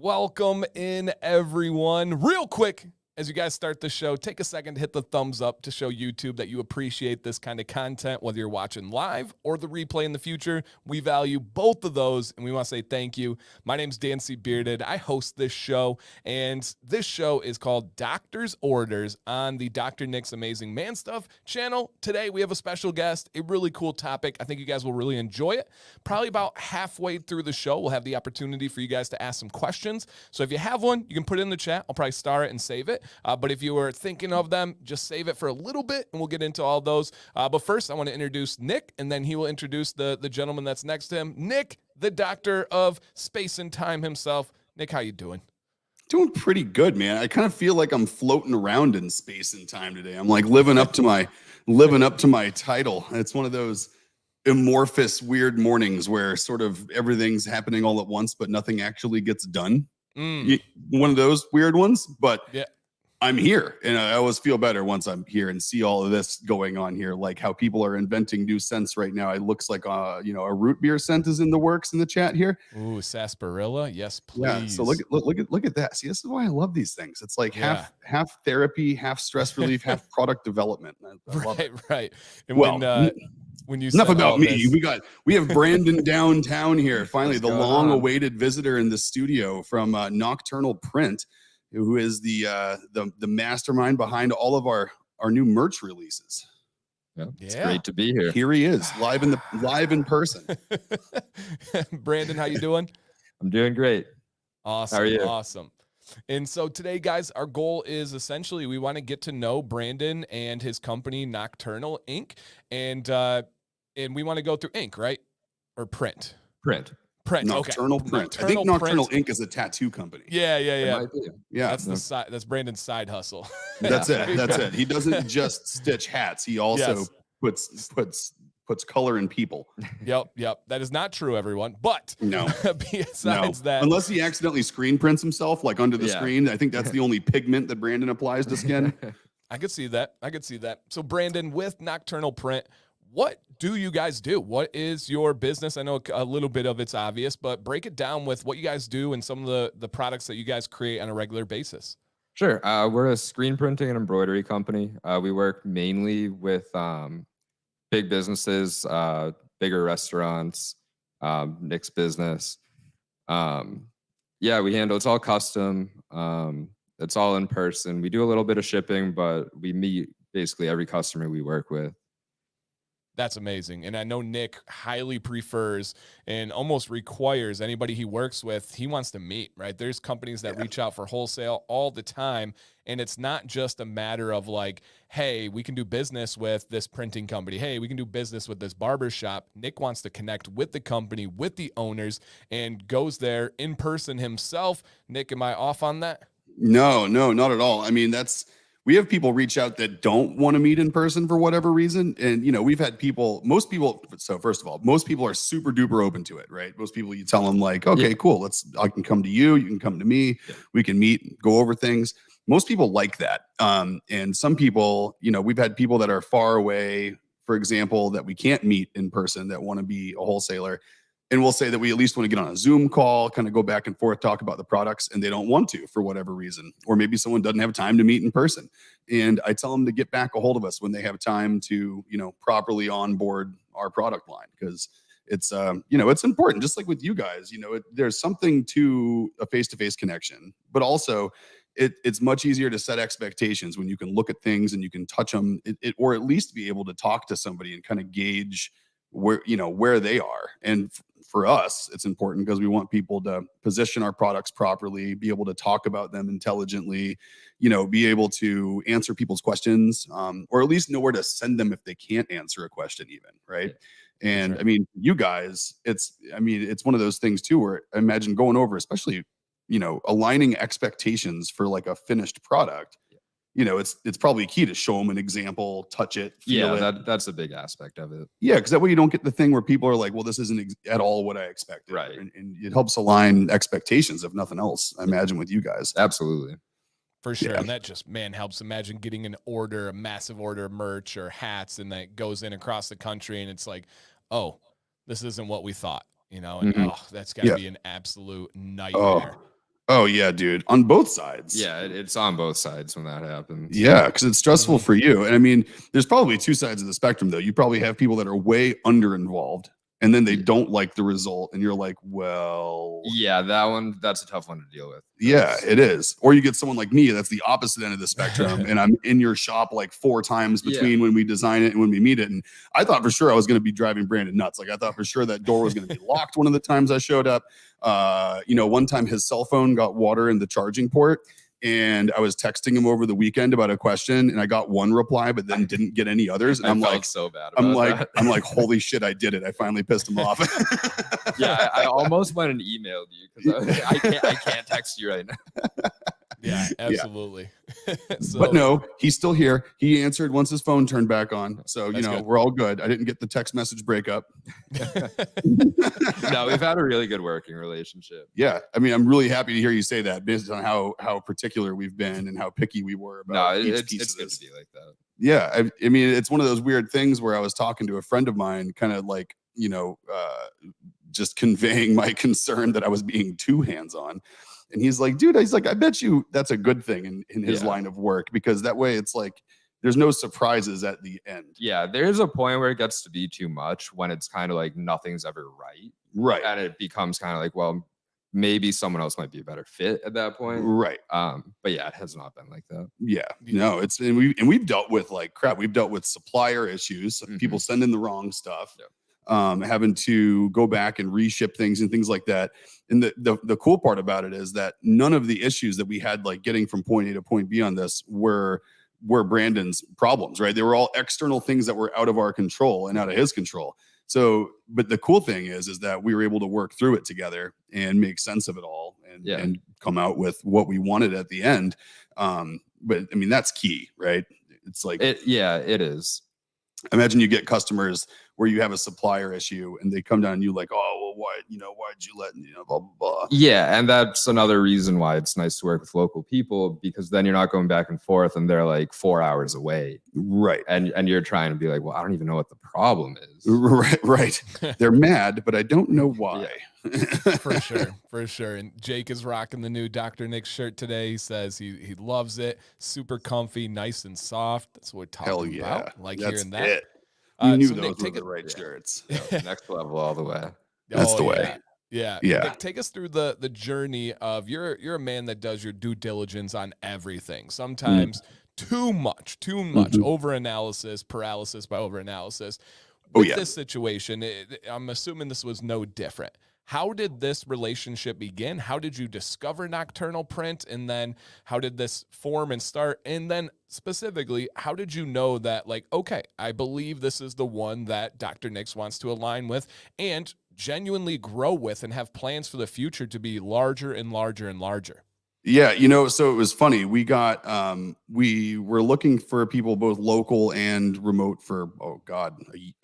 Welcome in, everyone. Real quick, as you guys start the show, take a second to hit the thumbs up to show YouTube that you appreciate this kind of content, whether you're watching live or the replay in the future. We value both of those, and we want to say thank you. My name's Dan C. Bearded. I host this show, and this show is called Doctor's Orders on the Dr. Nick's Amazing Man Stuff channel. Today, we have a special guest, a really cool topic. I think you guys will really enjoy it. Probably about halfway through the show, we'll have the opportunity for you guys to ask some questions. So if you have one, you can put it in the chat. I'll probably star it and save it. But if you were thinking of them, just save it for a little bit, and we'll get into all those. But first, I want to introduce Nick, and then he will introduce the gentleman that's next to him. Nick, the doctor of space and time himself. Nick, how you doing? Doing pretty good, man. I kind of feel like I'm floating around in space and time today. I'm like living up to my title. It's one of those amorphous, weird mornings where sort of everything's happening all at once, but nothing actually gets done. One of those weird ones, but yeah. I'm here, and I always feel better once I'm here and see all of this going on here, like how people are inventing new scents right now. It looks like a root beer scent is in the works in the chat here. Ooh, sarsaparilla, yes, please. Yeah, so look at that. See, this is why I love these things. It's like half therapy, half stress relief, half product development. I love it. Right. And when you enough about me, we have Brandon downtown here. Finally, the long-awaited visitor in the studio from Nocturnal Print, who is the mastermind behind all of our new merch releases. Yeah, it's great to be here. Here he is, live in person. Brandon, how you doing? I'm doing great. Awesome. How are you? Awesome. And so today, guys, our goal is essentially we want to get to know Brandon and his company, Nocturnal Inc. And we want to go through ink, right? Or print? Print. Nocturnal okay. Print. Nocturnal I think Nocturnal Print. Inc. is a tattoo company. Yeah. Yeah. That's Brandon's side hustle. That's it. He doesn't just stitch hats. He also puts color in people. Yep. That is not true, everyone. But no. Besides that, unless he accidentally screen prints himself, like under the screen, I think that's the only pigment that Brandon applies to skin. I could see that. So, Brandon, with Nocturnal Print, what do you guys do? What is your business? I know a little bit of it's obvious, but break it down with what you guys do and some of the products that you guys create on a regular basis. Sure. We're a screen printing and embroidery company. We work mainly with big businesses, bigger restaurants, Nick's business. We handle, it's all custom. It's all in person. We do a little bit of shipping, but we meet basically every customer we work with. That's amazing. And I know Nick highly prefers and almost requires anybody he works with, he wants to meet, right? There's companies that reach out for wholesale all the time. And it's not just a matter of like, hey, we can do business with this printing company. Hey, we can do business with this barber shop. Nick wants to connect with the company, with the owners, and goes there in person himself. Nick, am I off on that? No, not at all. I mean, we have people reach out that don't want to meet in person for whatever reason. And, we've had most people, so first of all, most people are super duper open to it, right? Most people, you tell them like, okay, cool. I can come to you. You can come to me. Yeah. We can meet, go over things. Most people like that. And some people, we've had people that are far away, for example, that we can't meet in person that want to be a wholesaler. And we'll say that we at least want to get on a Zoom call, kind of go back and forth, talk about the products, and they don't want to for whatever reason. Or maybe someone doesn't have time to meet in person. And I tell them to get back a hold of us when they have time to, properly onboard our product line. Because it's, it's important, just like with you guys, there's something to a face-to-face connection, but also it's much easier to set expectations when you can look at things and you can touch them, or at least be able to talk to somebody and kind of gauge where they are. And for us, it's important because we want people to position our products properly, be able to talk about them intelligently, be able to answer people's questions, or at least know where to send them if they can't answer a question even, right? And I mean, you guys, it's one of those things too, where I imagine going over, especially, aligning expectations for like a finished product. It's probably key to show them an example, touch it, feel it. That's a big aspect of it. Yeah, because that way you don't get the thing where people are like, well, this isn't at all what I expected. Right. And it helps align expectations, if nothing else, I imagine, with you guys. Absolutely. For sure. Yeah. And that just, helps. Imagine getting a massive order of merch or hats, and that goes in across the country, and it's like, oh, this isn't what we thought, and that's got to be an absolute nightmare. Oh yeah, dude, on both sides. Yeah, it's on both sides when that happens. Yeah, because it's stressful for you. And I mean, there's probably two sides of the spectrum, though. You probably have people that are way under involved, and then they Yeah. don't like the result, and you're like, well, Yeah, that's a tough one to deal with. yeah, it is. Or you get someone like me that's the opposite end of the spectrum, and I'm in your shop like 4 times between when we design it and when we meet it. And I thought for sure I was going to be driving Brandon nuts. Like I thought for sure that door was going to be locked one of the times I showed up. One time his cell phone got water in the charging port. And I was texting him over the weekend about a question, and I got one reply, but then didn't get any others. And I'm felt like, so bad. I'm like, holy shit, I did it! I finally pissed him off. Yeah, I almost went and emailed you because I can't text you right now. Yeah, absolutely. So, but no, he's still here. He answered once his phone turned back on. So, That's good. we're all good. I didn't get the text message breakup. No, we've had a really good working relationship. Yeah. I mean, I'm really happy to hear you say that based on how particular we've been and how picky we were about each piece it's of good this. to be like that. Yeah. I mean, it's one of those weird things where I was talking to a friend of mine, kind of like, just conveying my concern that I was being too hands-on. And he's like, dude, I bet you that's a good thing in his line of work, because that way it's like there's no surprises at the end. Yeah, there's a point where it gets to be too much when it's kind of like nothing's ever right. Right. And it becomes kind of like, well, maybe someone else might be a better fit at that point. Right. But yeah, it has not been like that. Yeah. No, we've dealt with like crap. We've dealt with supplier issues, people sending the wrong stuff. Yeah. Having to go back and reship things and things like that. And the cool part about it is that none of the issues that we had, like getting from point A to point B on this, were Brandon's problems, right? They were all external things that were out of our control and out of his control. So, but the cool thing is that we were able to work through it together and make sense of it all and come out with what we wanted at the end. But I mean, that's key, right? It's like, it is. Imagine you get customers where you have a supplier issue and they come down and you like, oh, well, why'd you let, blah, blah, blah. Yeah. And that's another reason why it's nice to work with local people, because then you're not going back and forth and they're like 4 hours away. Right. And you're trying to be like, well, I don't even know what the problem is. Right. They're mad, but I don't know why. Yeah. For sure. And Jake is rocking the new Dr. Nick shirt today. He says he loves it. Super comfy, nice and soft. That's what we're talking about. Like that's hearing that. It. You knew so those Nick, were the right shirts. Next level all the way. That's the way. Yeah. Nick, take us through the journey of you're a man that does your due diligence on everything. Sometimes too much over analysis, paralysis by over analysis. With this situation, I'm assuming this was no different. How did this relationship begin? How did you discover Nocturnal Print? And then how did this form and start? And then specifically, how did you know that, like, okay, I believe this is the one that Dr. Nix wants to align with and genuinely grow with and have plans for the future to be larger and larger and larger? Yeah, so it was funny. We got we were looking for people both local and remote for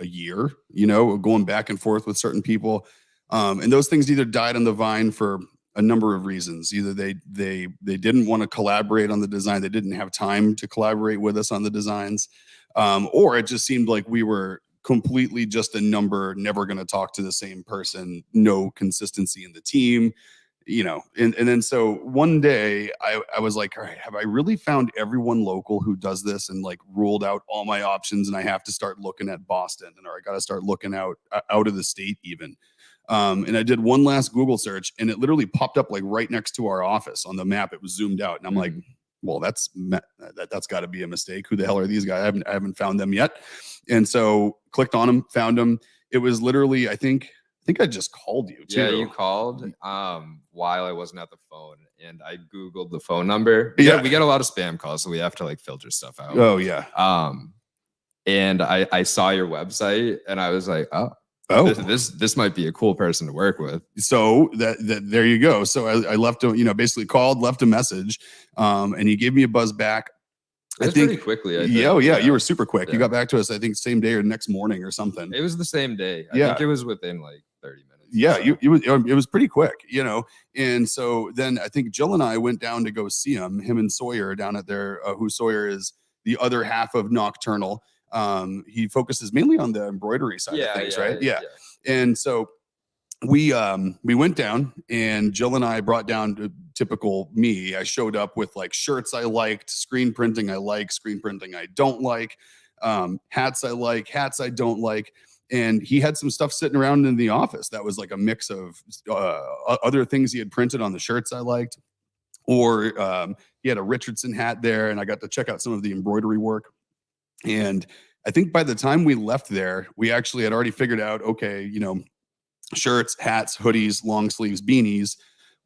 a year, going back and forth with certain people. And those things either died on the vine for a number of reasons. Either they didn't want to collaborate on the design, they didn't have time to collaborate with us on the designs, or it just seemed like we were completely just a number, never going to talk to the same person, no consistency in the team. And then so one day I was like, all right, have I really found everyone local who does this and like ruled out all my options, and I have to start looking at Boston, or I got to start looking out of the state even. And I did one last Google search and it literally popped up like right next to our office on the map. It was zoomed out and I'm like, well, that's got to be a mistake. Who the hell are these guys? I haven't found them yet. And so clicked on them, found them. It was literally, I think I just called you too. Yeah, you called while I wasn't at the phone, and I Googled the phone number. Yeah, we get a lot of spam calls, so we have to like filter stuff out. Oh yeah. And I saw your website and I was like, oh, this might be a cool person to work with. So that there you go. So I left him, basically called, left a message, and he gave me a buzz back. I think pretty quickly. I think. Yeah, you were super quick. You got back to us, I think, same day or next morning or something. It was the same day. I think it was within like 30 minutes. Yeah, it was pretty quick, And so then I think Jill and I went down to go see him and Sawyer down at their, who Sawyer is the other half of Nocturnal. He focuses mainly on the embroidery side of things, right? Yeah. And so we went down and Jill and I brought down typical me. I showed up with like shirts I liked, screen printing I like, screen printing I don't like, hats I like, hats I don't like. And he had some stuff sitting around in the office that was like a mix of other things he had printed on the shirts I liked. Or he had a Richardson hat there, and I got to check out some of the embroidery work. And I think by the time we left there, we actually had already figured out, okay, you know, shirts, hats, hoodies, long sleeves, beanies.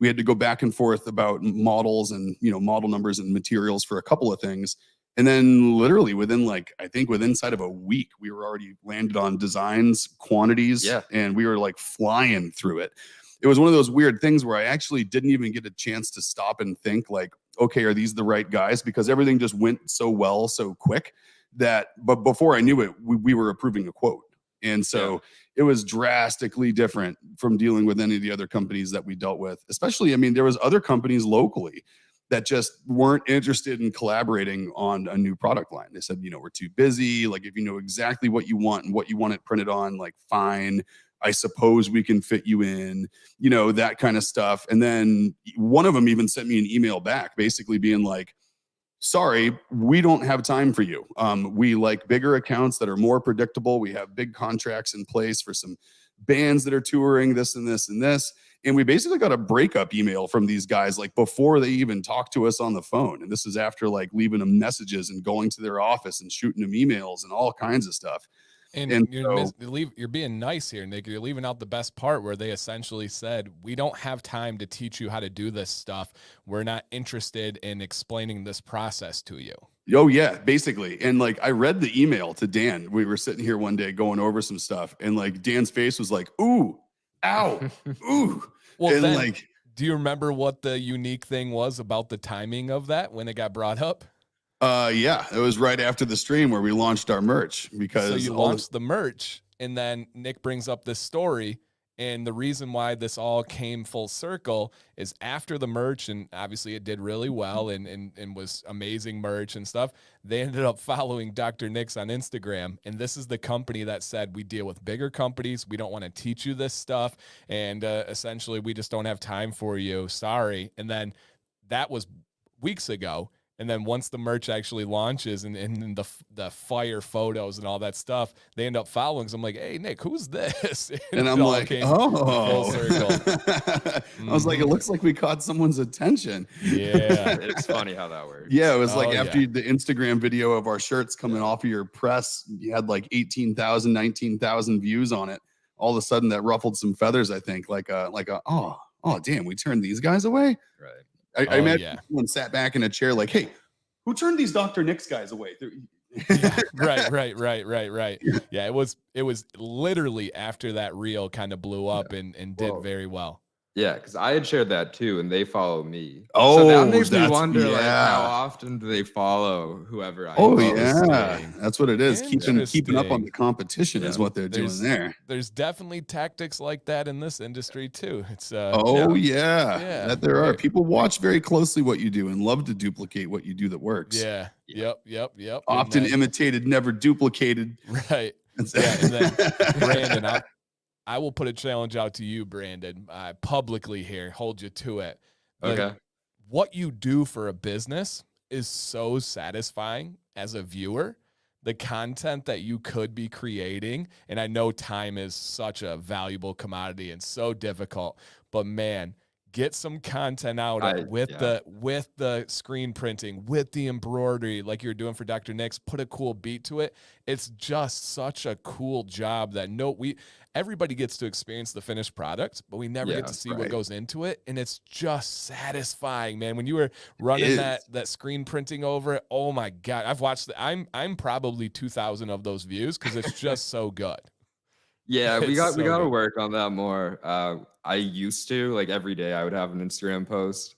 We had to go back and forth about models and, you know, model numbers and materials for a couple of things. And then literally within like, I think within inside of a week, we were already landed on designs, quantities, and we were like flying through it. It was one of those weird things where I actually didn't even get a chance to stop and think like, okay, are these the right guys? Because everything just went so well, so quick that, but before I knew it, we were approving a quote. And so it was drastically different from dealing with any of the other companies that we dealt with. Especially, I mean, there was other companies locally that just weren't interested in collaborating on a new product line. They said, you know, we're too busy. Like, if you know exactly what you want and what you want it printed on, like, fine, I suppose we can fit you in, you know, that kind of stuff. And then one of them even sent me an email back, basically being like, sorry, we don't have time for you. We like bigger accounts that are more predictable. We have big contracts in place for some bands that are touring this and this and this. And we basically got a breakup email from these guys like before they even talked to us on the phone. And this is after like leaving them messages and going to their office and shooting them emails and all kinds of stuff. And you're being nice here, Nick. You're leaving out the best part where they essentially said, we don't have time to teach you how to do this stuff. We're not interested in explaining this process to you. Oh, yeah, basically. And like, I read the email to Dan. We were sitting here one day going over some stuff, and like Dan's face was like, ooh, ow, ooh. Well, and then, like, do you remember what the unique thing was about the timing of that when it got brought up? Yeah, it was right after the stream where we launched our merch. Because so you launched the merch, and then Nick brings up this story, and the reason why this all came full circle is after the merch, and obviously it did really well and was amazing merch and stuff. They ended up following Dr. Nick's on Instagram, and this is the company that said, we deal with bigger companies, we don't want to teach you this stuff, and essentially we just don't have time for you, sorry. And then that was weeks ago. And then once the merch actually launches and the fire photos and all that stuff, they end up following. So I'm like, hey, Nick, who's this? And I'm like, oh. Full circle. I was like, it looks like we caught someone's attention. Yeah. It's funny how that works. Yeah, it was like after the Instagram video of our shirts coming off of your press, you had like 18,000, 19,000 views on it. All of a sudden that ruffled some feathers, I think, oh, damn, we turned these guys away. Right. I imagine someone sat back in a chair like, hey, who turned these Dr. Nick's guys away? Right. Yeah, it was literally after that reel kind of blew up and did very well. Yeah, because I had shared that too, and they follow me. Oh, so that makes me wonder, like, how often do they follow whoever I follow? That's what it is. Keeping up on the competition is what they're doing there. There's definitely tactics like that in this industry too. It's that there are. People watch very closely what you do and love to duplicate what you do that works. Yeah. Yep. Often imitated, never duplicated. Right. And then Brandon, I will put a challenge out to you, Brandon, publicly here, hold you to it. Okay. What you do for a business is so satisfying as a viewer. The content that you could be creating, and I know time is such a valuable commodity and so difficult, but man, get some content out with the screen printing, with the embroidery, like you're doing for Dr. Nick's. Put a cool beat to it. It's just such a cool job that everybody gets to experience the finished product, but we never get to see what goes into it. And it's just satisfying, man. When you were running that screen printing over it, oh my God, I've watched I'm probably 2,000 of those views because it's just so good. Yeah, we got to work on that more. I used to, like, every day I would have an Instagram post,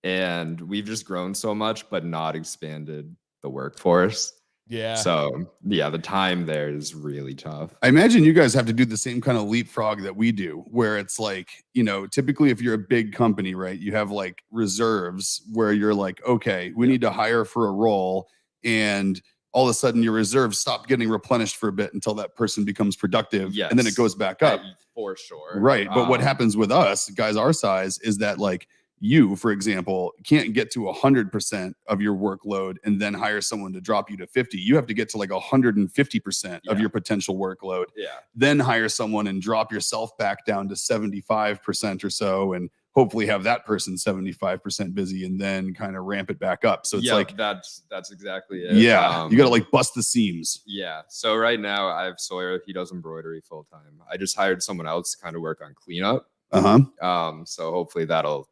and we've just grown so much, but not expanded the workforce. Yeah. So yeah, the time there is really tough. I imagine you guys have to do the same kind of leapfrog that we do, where it's like, typically if you're a big company, right, you have like reserves where you're like, okay, we need to hire for a role, and all of a sudden your reserves stop getting replenished for a bit until that person becomes productive. And then it goes back up. For sure. Right. But what happens with us, guys our size, is that like you, for example, can't get to 100% of your workload and then hire someone to drop you to 50. You have to get to like 150% of your potential workload. Then hire someone and drop yourself back down to 75% or so, and hopefully have that person 75% busy, and then kind of ramp it back up. So it's like that's exactly it. Yeah, you got to like bust the seams. Yeah. So right now I have Sawyer. He does embroidery full time. I just hired someone else to kind of work on cleanup. So hopefully that'll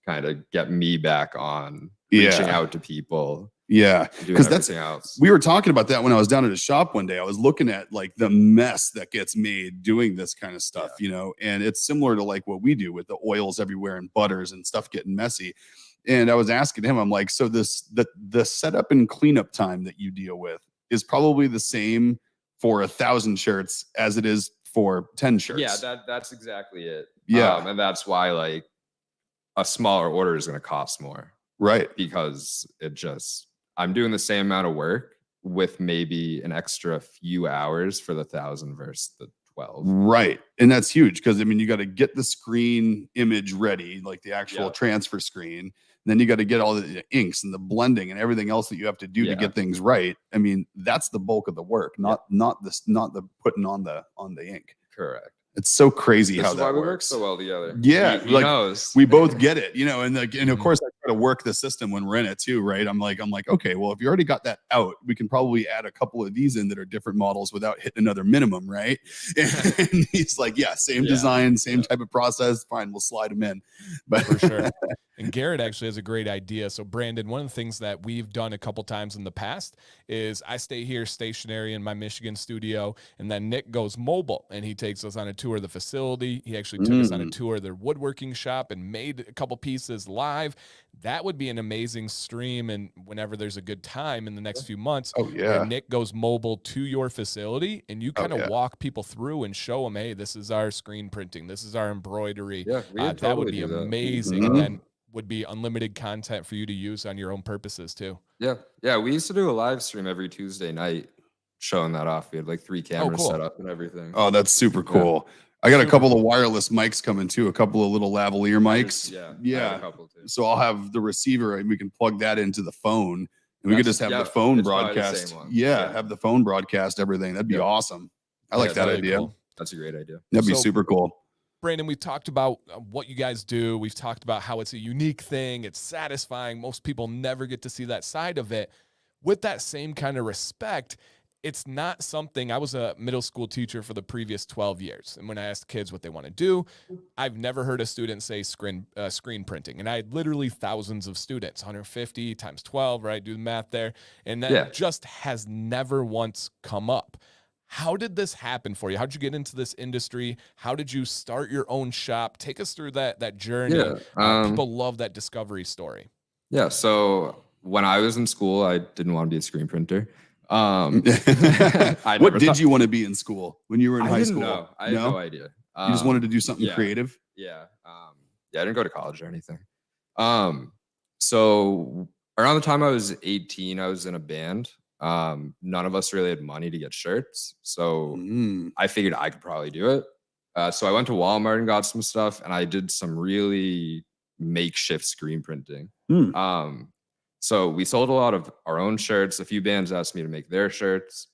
kind of get me back on reaching out to people. Yeah, because we were talking about that when I was down at a shop one day. I was looking at like the mess that gets made doing this kind of stuff, you know, and it's similar to like what we do with the oils everywhere and butters and stuff getting messy. And I was asking him, I'm like, so the setup and cleanup time that you deal with is probably the same for 1,000 shirts as it is for 10 shirts. Yeah, that's exactly it. Yeah, and that's why like a smaller order is going to cost more, right? Because I'm doing the same amount of work with maybe an extra few hours for the 1,000 versus the 12. Right. And that's huge because I mean, you got to get the screen image ready, like the actual transfer screen. And then you got to get all the inks and the blending and everything else that you have to do to get things right. I mean, that's the bulk of the work, not the putting on the ink. Correct. It's so crazy how that why we works. work so well together. Yeah, he knows. We both get it, you know, and of course I try to work the system when we're in it too, right? I'm like, okay, well, if you already got that out, we can probably add a couple of these in that are different models without hitting another minimum, right? And he's like, yeah, same design, same type of process. Fine, we'll slide them in. But for sure. And Garrett actually has a great idea. So Brandon, one of the things that we've done a couple times in the past is I stay here stationary in my Michigan studio, and then Nick goes mobile and he takes us on a tour of the facility. He actually took us on a tour of their woodworking shop and made a couple pieces live. That would be an amazing stream. And whenever there's a good time in the next few months, where Nick goes mobile to your facility and you kind of walk people through and show them, hey, this is our screen printing. This is our embroidery. Yeah, that would be amazing. And then would be unlimited content for you to use on your own purposes too. Yeah. We used to do a live stream every Tuesday night showing that off. We had like 3 cameras set up and everything. Oh, that's super cool. I got a couple of wireless mics coming too, a couple of little lavalier mics. Yeah. A couple too. So I'll have the receiver and we can plug that into the phone and we could just have the phone broadcast. Have the phone broadcast everything. That'd be awesome. I like that idea. Cool. That's a great idea. That'd be super cool. Brandon, we've talked about what you guys do. We've talked about how it's a unique thing. It's satisfying. Most people never get to see that side of it. With that same kind of respect, it's not something. I was a middle school teacher for the previous 12 years. And when I asked kids what they want to do, I've never heard a student say screen printing. And I had literally thousands of students, 150 times 12, right? Do the math there. And that just has never once come up. How did this happen for you? How did you get into this industry? How did you start your own shop? Take us through that journey. People love that discovery story. Yeah. So when I was in school, I didn't want to be a screen printer. What did you want to be in school when you were in high school? No, I had no idea. You just wanted to do something creative? Yeah. I didn't go to college or anything. So around the time I was 18, I was in a band. None of us really had money to get shirts. So I figured I could probably do it. So I went to Walmart and got some stuff and I did some really makeshift screen printing. So we sold a lot of our own shirts. A few bands asked me to make their shirts.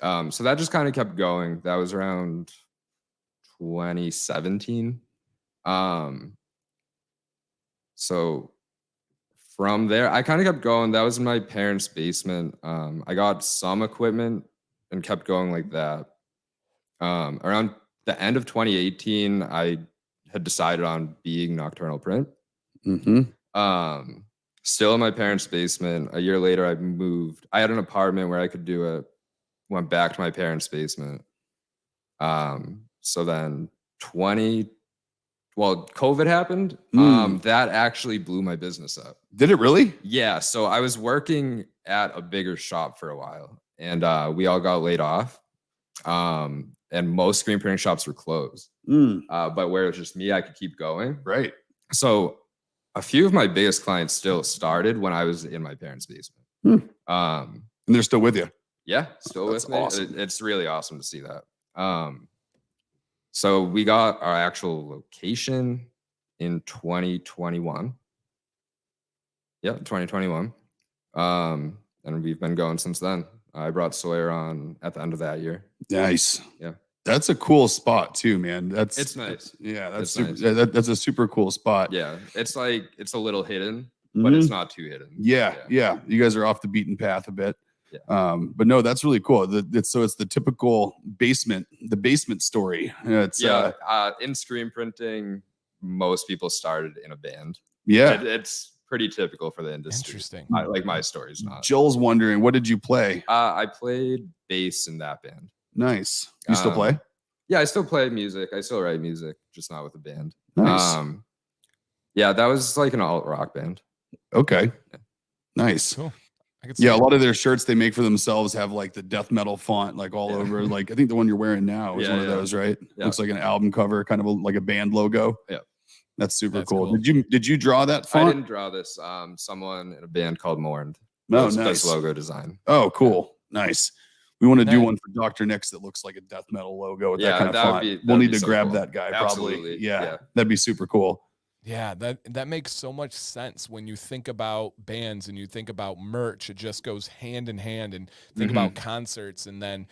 So that just kind of kept going. That was around 2017. So from there, I kind of kept going. That was in my parents' basement. I got some equipment and kept going like that. Around the end of 2018, I had decided on being Nocturnal Print. Still in my parents' basement. A year later, I moved. I had an apartment where I could do it. Went back to my parents' basement. So then COVID happened. That actually blew my business up. Did it really? Yeah. So I was working at a bigger shop for a while and we all got laid off. And most screen printing shops were closed. But where it was just me, I could keep going. Right. So a few of my biggest clients still started when I was in my parents' basement. And they're still with you. Yeah, still with me. Awesome. It's really awesome to see that. So we got our actual location in 2021. Yeah, 2021. And we've been going since then. I brought Sawyer on at the end of that year. Nice. Yeah. That's a cool spot too, man. It's nice. Yeah, that's It's super, nice. that's a super cool spot. Yeah. It's a little hidden, but it's not too hidden. Yeah. You guys are off the beaten path a bit. Yeah. But no, that's really cool. It's the typical basement story. It's in screen printing, most people started in a band. Yeah. It's pretty typical for the industry. Interesting. Like my story's not. Joel's wondering, what did you play? I played bass in that band. Nice. You still play? Yeah, I still play music. I still write music, just not with a band. Nice. Yeah, that was like an alt rock band. Okay. Nice. Cool. Yeah, a lot of their shirts they make for themselves have like the death metal font like all over. Like I think the one you're wearing now is one of those, right? Yeah. Looks like an album cover, kind of like a band logo. Yeah. That's super cool. Did you draw that font? I didn't draw this. Someone in a band called Mourned. Oh, nice logo design. Oh, cool. Nice. We want to do one for Dr. Nix that looks like a death metal logo with that kind of font. We'll need to grab that guy probably. Yeah, that'd be super cool. Yeah, that makes so much sense when you think about bands and you think about merch. It just goes hand in hand. And think about concerts, and then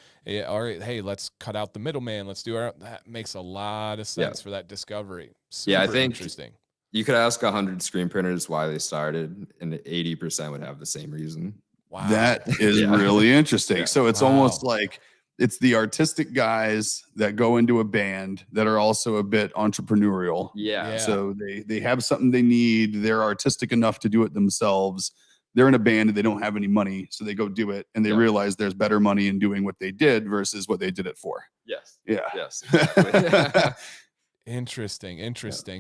all right, hey, let's cut out the middleman. Let's do that. Makes a lot of sense for that discovery. Super I think interesting. You could ask 100 screen printers why they started, and 80% would have the same reason. Wow, that is really interesting. So it's almost like it's the artistic guys that go into a band that are also a bit entrepreneurial. Yeah. So they have something they need. They're artistic enough to do it themselves. They're in a band and they don't have any money, so they go do it, and they realize there's better money in doing what they did versus what they did it for. Yes. Yeah. Yes. Exactly. Interesting.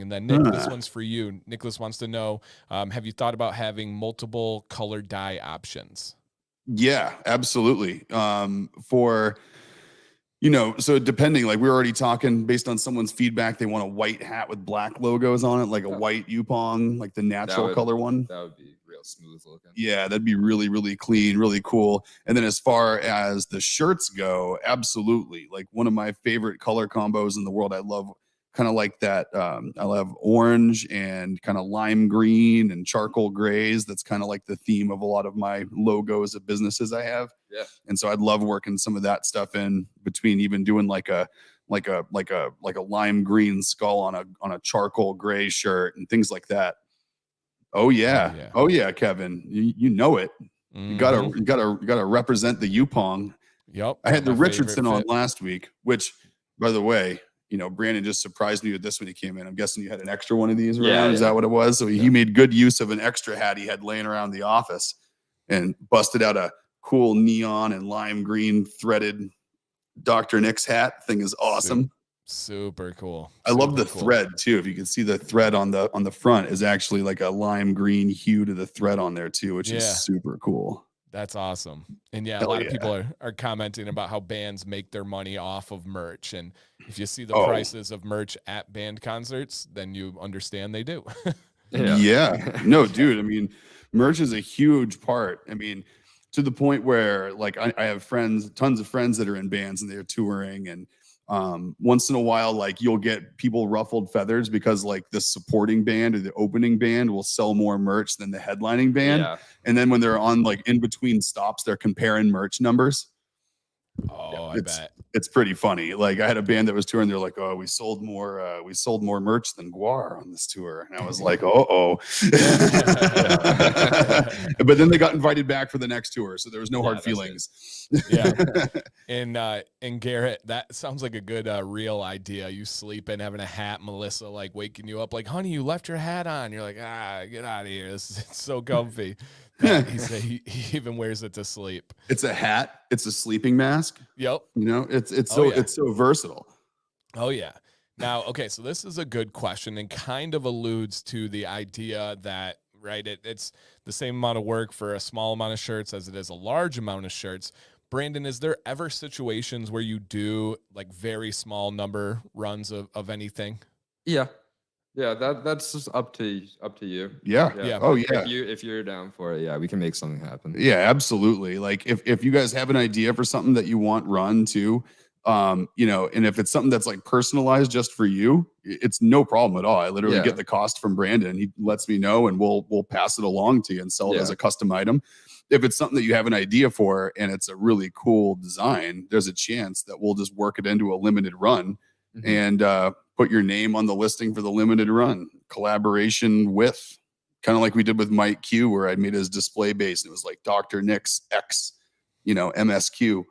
And then Nick, this one's for you. Nicholas wants to know, have you thought about having multiple color dye options? Yeah, absolutely. So depending, like we were already talking based on someone's feedback, they want a white hat with black logos on it, like a white Yupong, like the natural color one. That would be real smooth looking. Yeah, that'd be really, really clean, really cool. And then as far as the shirts go, absolutely. Like one of my favorite color combos in the world. I love kind of like that. I love orange and kind of lime green and charcoal grays. That's kind of like the theme of a lot of my logos of businesses I have. Yeah. And so I'd love working some of that stuff in between, even doing like a lime green skull on a charcoal gray shirt and things like that. Oh yeah, Kevin, you know it. You gotta represent the Yupong. Yep. I had the Richardson on last week, which, by the way, Brandon just surprised me with this when he came in. I'm guessing you had an extra one of these around. Yeah. Is that what it was? So he made good use of an extra hat he had laying around the office and busted out a cool neon and lime green threaded Dr. Nix hat. Thing is awesome. Super cool. I love the thread too. If you can see the thread on the front is actually like a lime green hue to the thread on there too, which is super cool. That's awesome. And a lot of people are commenting about how bands make their money off of merch. And if you see the prices of merch at band concerts, then you understand they do. Yeah. No, dude. I mean, merch is a huge part. I mean, to the point where like I have tons of friends that are in bands and they're touring, and once in a while, like you'll get people ruffled feathers because like the supporting band or the opening band will sell more merch than the headlining band. Yeah. And then when they're on like in between stops, they're comparing merch numbers. Oh, I bet it's pretty funny. Like I had a band that was touring. They're like, "Oh, we sold more merch than Guar on this tour," and I was like, "Oh." But then they got invited back for the next tour, so there was no hard feelings. Yeah. And Garrett, that sounds like a good real idea. You sleeping, having a hat, Melissa like waking you up, like, "Honey, you left your hat on." You're like, get out of here. It's so comfy. He said he even wears it to sleep. It's a hat. It's a sleeping mask. Yep. It's so versatile. Oh yeah. Now, okay, so this is a good question and kind of alludes to the idea that, right, it's the same amount of work for a small amount of shirts as it is a large amount of shirts. Brandon, is there ever situations where you do like very small number runs of anything? Yeah. Yeah, that's just up to you. Yeah. Oh yeah. If you're down for it, we can make something happen. Yeah, absolutely. Like if you guys have an idea for something that you want run too, You know, and if it's something that's like personalized just for you, it's no problem at all. I literally get the cost from Brandon. He lets me know, and we'll pass it along to you and sell it as a custom item. If it's something that you have an idea for and it's a really cool design, there's a chance that we'll just work it into a limited run and put your name on the listing for the limited run. Collaboration with, kind of like we did with Mike Q, where I made his display base and it was like Dr. Nick's X, you know, MSQ.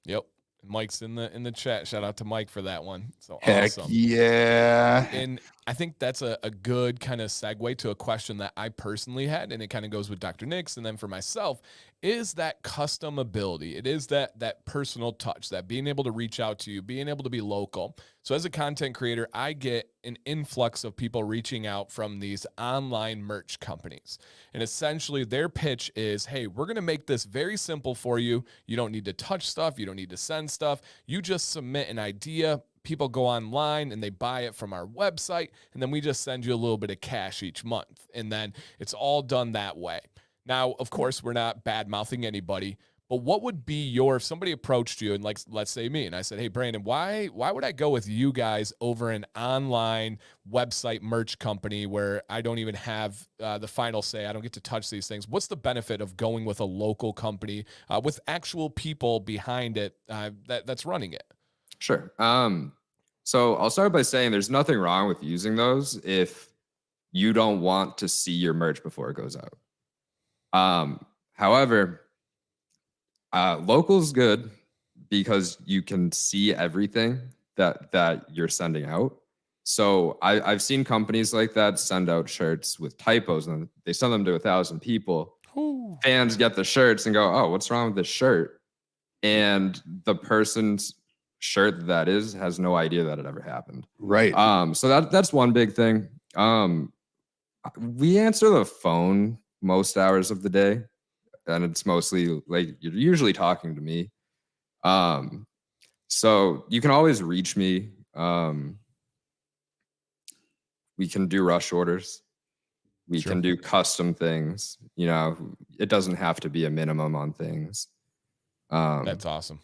Yep. Mike's in the chat. Shout out to Mike for that one. So Heck awesome. Yeah. And I think that's a good kind of segue to a question that I personally had, and it kind of goes with Dr. Nix, and then for myself, is that custom ability. It is that personal touch, that being able to reach out to you, being able to be local. So as a content creator, I get an influx of people reaching out from these online merch companies. And essentially their pitch is, hey, we're going to make this very simple for you. You don't need to touch stuff. You don't need to send stuff. You just submit an idea. People go online and they buy it from our website, and then we just send you a little bit of cash each month. And then it's all done that way. Now, of course, we're not bad mouthing anybody, but what would be if somebody approached you and, like, let's say me, and I said, hey, Brandon, why would I go with you guys over an online website merch company where I don't even have the final say? I don't get to touch these things. What's the benefit of going with a local company with actual people behind it that's running it? Sure. So I'll start by saying there's nothing wrong with using those if you don't want to see your merch before it goes out. However, local's good because you can see everything that you're sending out. So I've seen companies like that send out shirts with typos, and they send them to 1,000 people. Ooh. Fans get the shirts and go, "Oh, what's wrong with this shirt?" And the person's shirt that is has no idea that it ever happened. Right. So that's one big thing. We answer the phone most hours of the day, and it's mostly like you're usually talking to me. So you can always reach me. We can do rush orders. We can do custom things. You know, it doesn't have to be a minimum on things. That's awesome.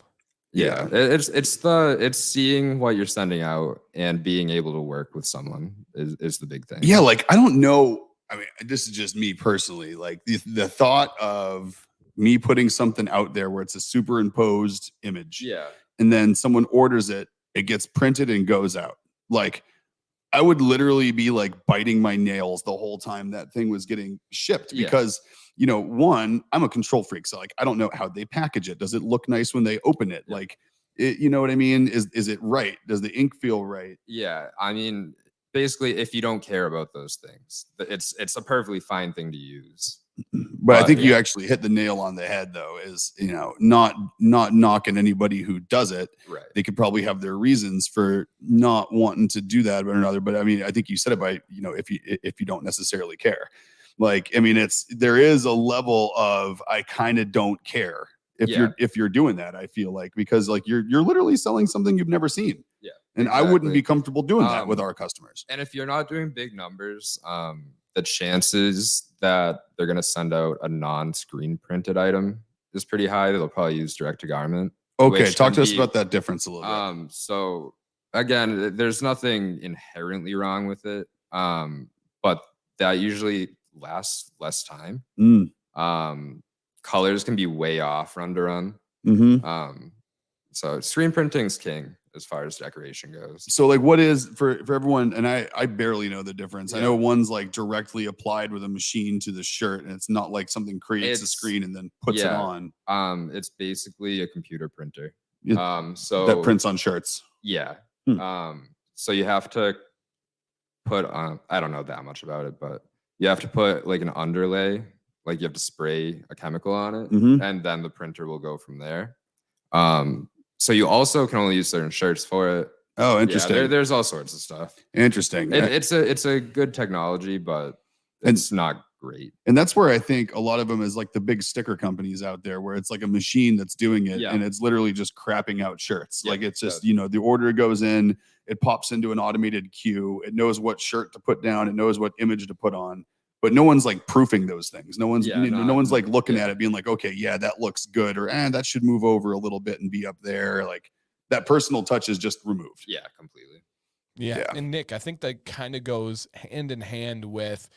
Yeah, it's seeing what you're sending out and being able to work with someone is the big thing. Yeah, like I don't know. I mean, this is just me personally. Like the thought of me putting something out there where it's a superimposed image, and then someone orders it, it gets printed and goes out. Like I would literally be like biting my nails the whole time that thing was getting shipped because. You know, one, I'm a control freak. So like, I don't know how they package it. Does it look nice when they open it? Like, you know what I mean? Is it right? Does the ink feel right? Yeah. I mean, basically, if you don't care about those things, it's a perfectly fine thing to use. But I think you actually hit the nail on the head, though, is, you know, not knocking anybody who does it. Right. They could probably have their reasons for not wanting to do that or another. But I mean, I think you said it by, you know, if you don't necessarily care. Like, I mean, there is a level of, I kind of don't care if you're doing that, I feel like, because like you're literally selling something you've never seen. Yeah. And exactly. I wouldn't be comfortable doing that with our customers. And if you're not doing big numbers, the chances that they're going to send out a non-screen printed item is pretty high. They'll probably use direct to garment. Okay. Talk to us about that difference a little bit. So again, there's nothing inherently wrong with it. But that usually lasts less time. Colors can be way off run to run. So screen printing's king as far as decoration goes. So like what is for everyone, and I barely know the difference. I know one's like directly applied with a machine to the shirt, and it's not like something creates a screen and then puts it on. It's basically a computer printer. So that prints on shirts. Yeah. So you have to put on, I don't know that much about it, but you have to put like an underlay, like you have to spray a chemical on it, and then the printer will go from there. So you also can only use certain shirts for it. Oh, interesting. Yeah, there's all sorts of stuff. Interesting. It's a good technology, but it's not great. And that's where I think a lot of them is like the big sticker companies out there, where it's like a machine that's doing it, and it's literally just crapping out shirts. Like it's just, you know, the order goes in, it pops into an automated queue. It knows what shirt to put down. It knows what image to put on. But no one's like proofing those things. No one's no one's like looking at it being like, okay, yeah, that looks good, or that should move over a little bit and be up there. Like that personal touch is just removed. Yeah, completely. Yeah. Yeah. And Nick, I think that kind of goes hand in hand with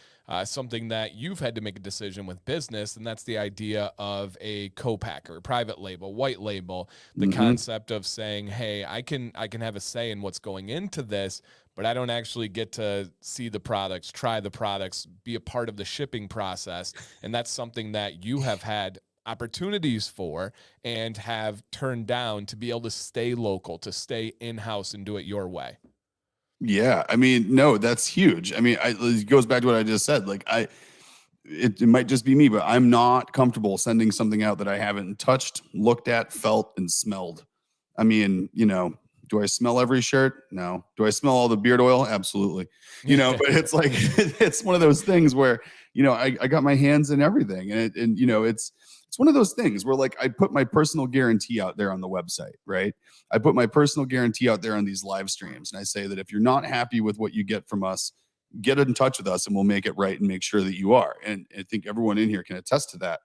something that you've had to make a decision with business, and that's the idea of a co-packer, private label, white label, the concept of saying, hey, I can have a say in what's going into this, but I don't actually get to see the products, try the products, be a part of the shipping process. And that's something that you have had opportunities for and have turned down to be able to stay local, to stay in-house and do it your way. Yeah, I mean, no, that's huge. I mean, it goes back to what I just said. Like, it might just be me, but I'm not comfortable sending something out that I haven't touched, looked at, felt, and smelled. I mean, do I smell every shirt? No. Do I smell all the beard oil? Absolutely. But it's like it's one of those things where I got my hands in everything, and it's one of those things where, like, I put my personal guarantee out there on the website, right? I put my personal guarantee out there on these live streams, and I say that if you're not happy with what you get from us, get in touch with us and we'll make it right and make sure that you are. And I think everyone in here can attest to that.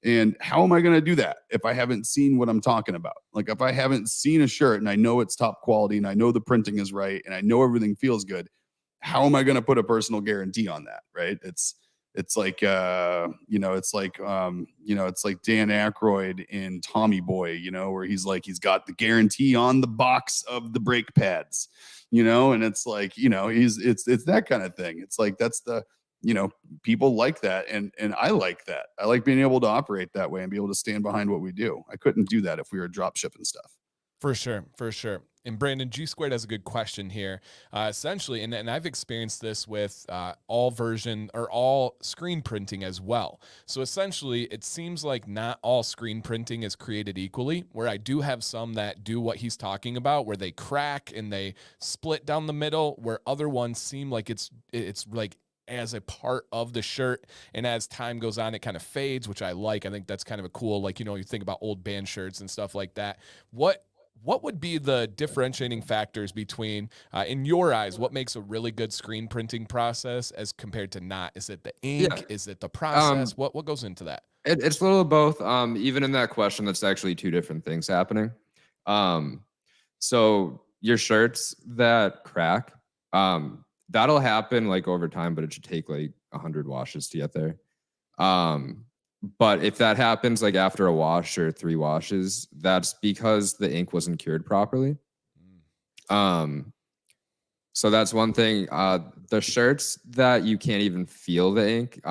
And how am I going to do that if I haven't seen what I'm talking about? Like, if I haven't seen a shirt and I know it's top quality and I know the printing is right and I know everything feels good, how am I going to put a personal guarantee on that? Right? It's like Dan Aykroyd in Tommy Boy, where he's got the guarantee on the box of the brake pads, and it's like, it's that kind of thing. It's like, that's the, people like that. And I like that. I like being able to operate that way and be able to stand behind what we do. I couldn't do that if we were drop shipping stuff. For sure. And Brandon, G Squared has a good question here. Essentially, and I've experienced this with all screen printing as well. So essentially, it seems like not all screen printing is created equally, where I do have some that do what he's talking about, where they crack and they split down the middle, where other ones seem like it's like as a part of the shirt, and as time goes on it kind of fades, which I like. I think that's kind of a cool, like, you think about old band shirts and stuff like that. What would be the differentiating factors between, in your eyes, what makes a really good screen printing process as compared to not? Is it the ink? Yeah. Is it the process? What goes into that? It's a little of both. Even in that question, that's actually two different things happening. So your shirts that crack, that'll happen like over time, but it should take like 100 washes to get there. But if that happens like after a wash or 3 washes, that's because the ink wasn't cured properly. So that's one thing. The shirts that you can't even feel the ink,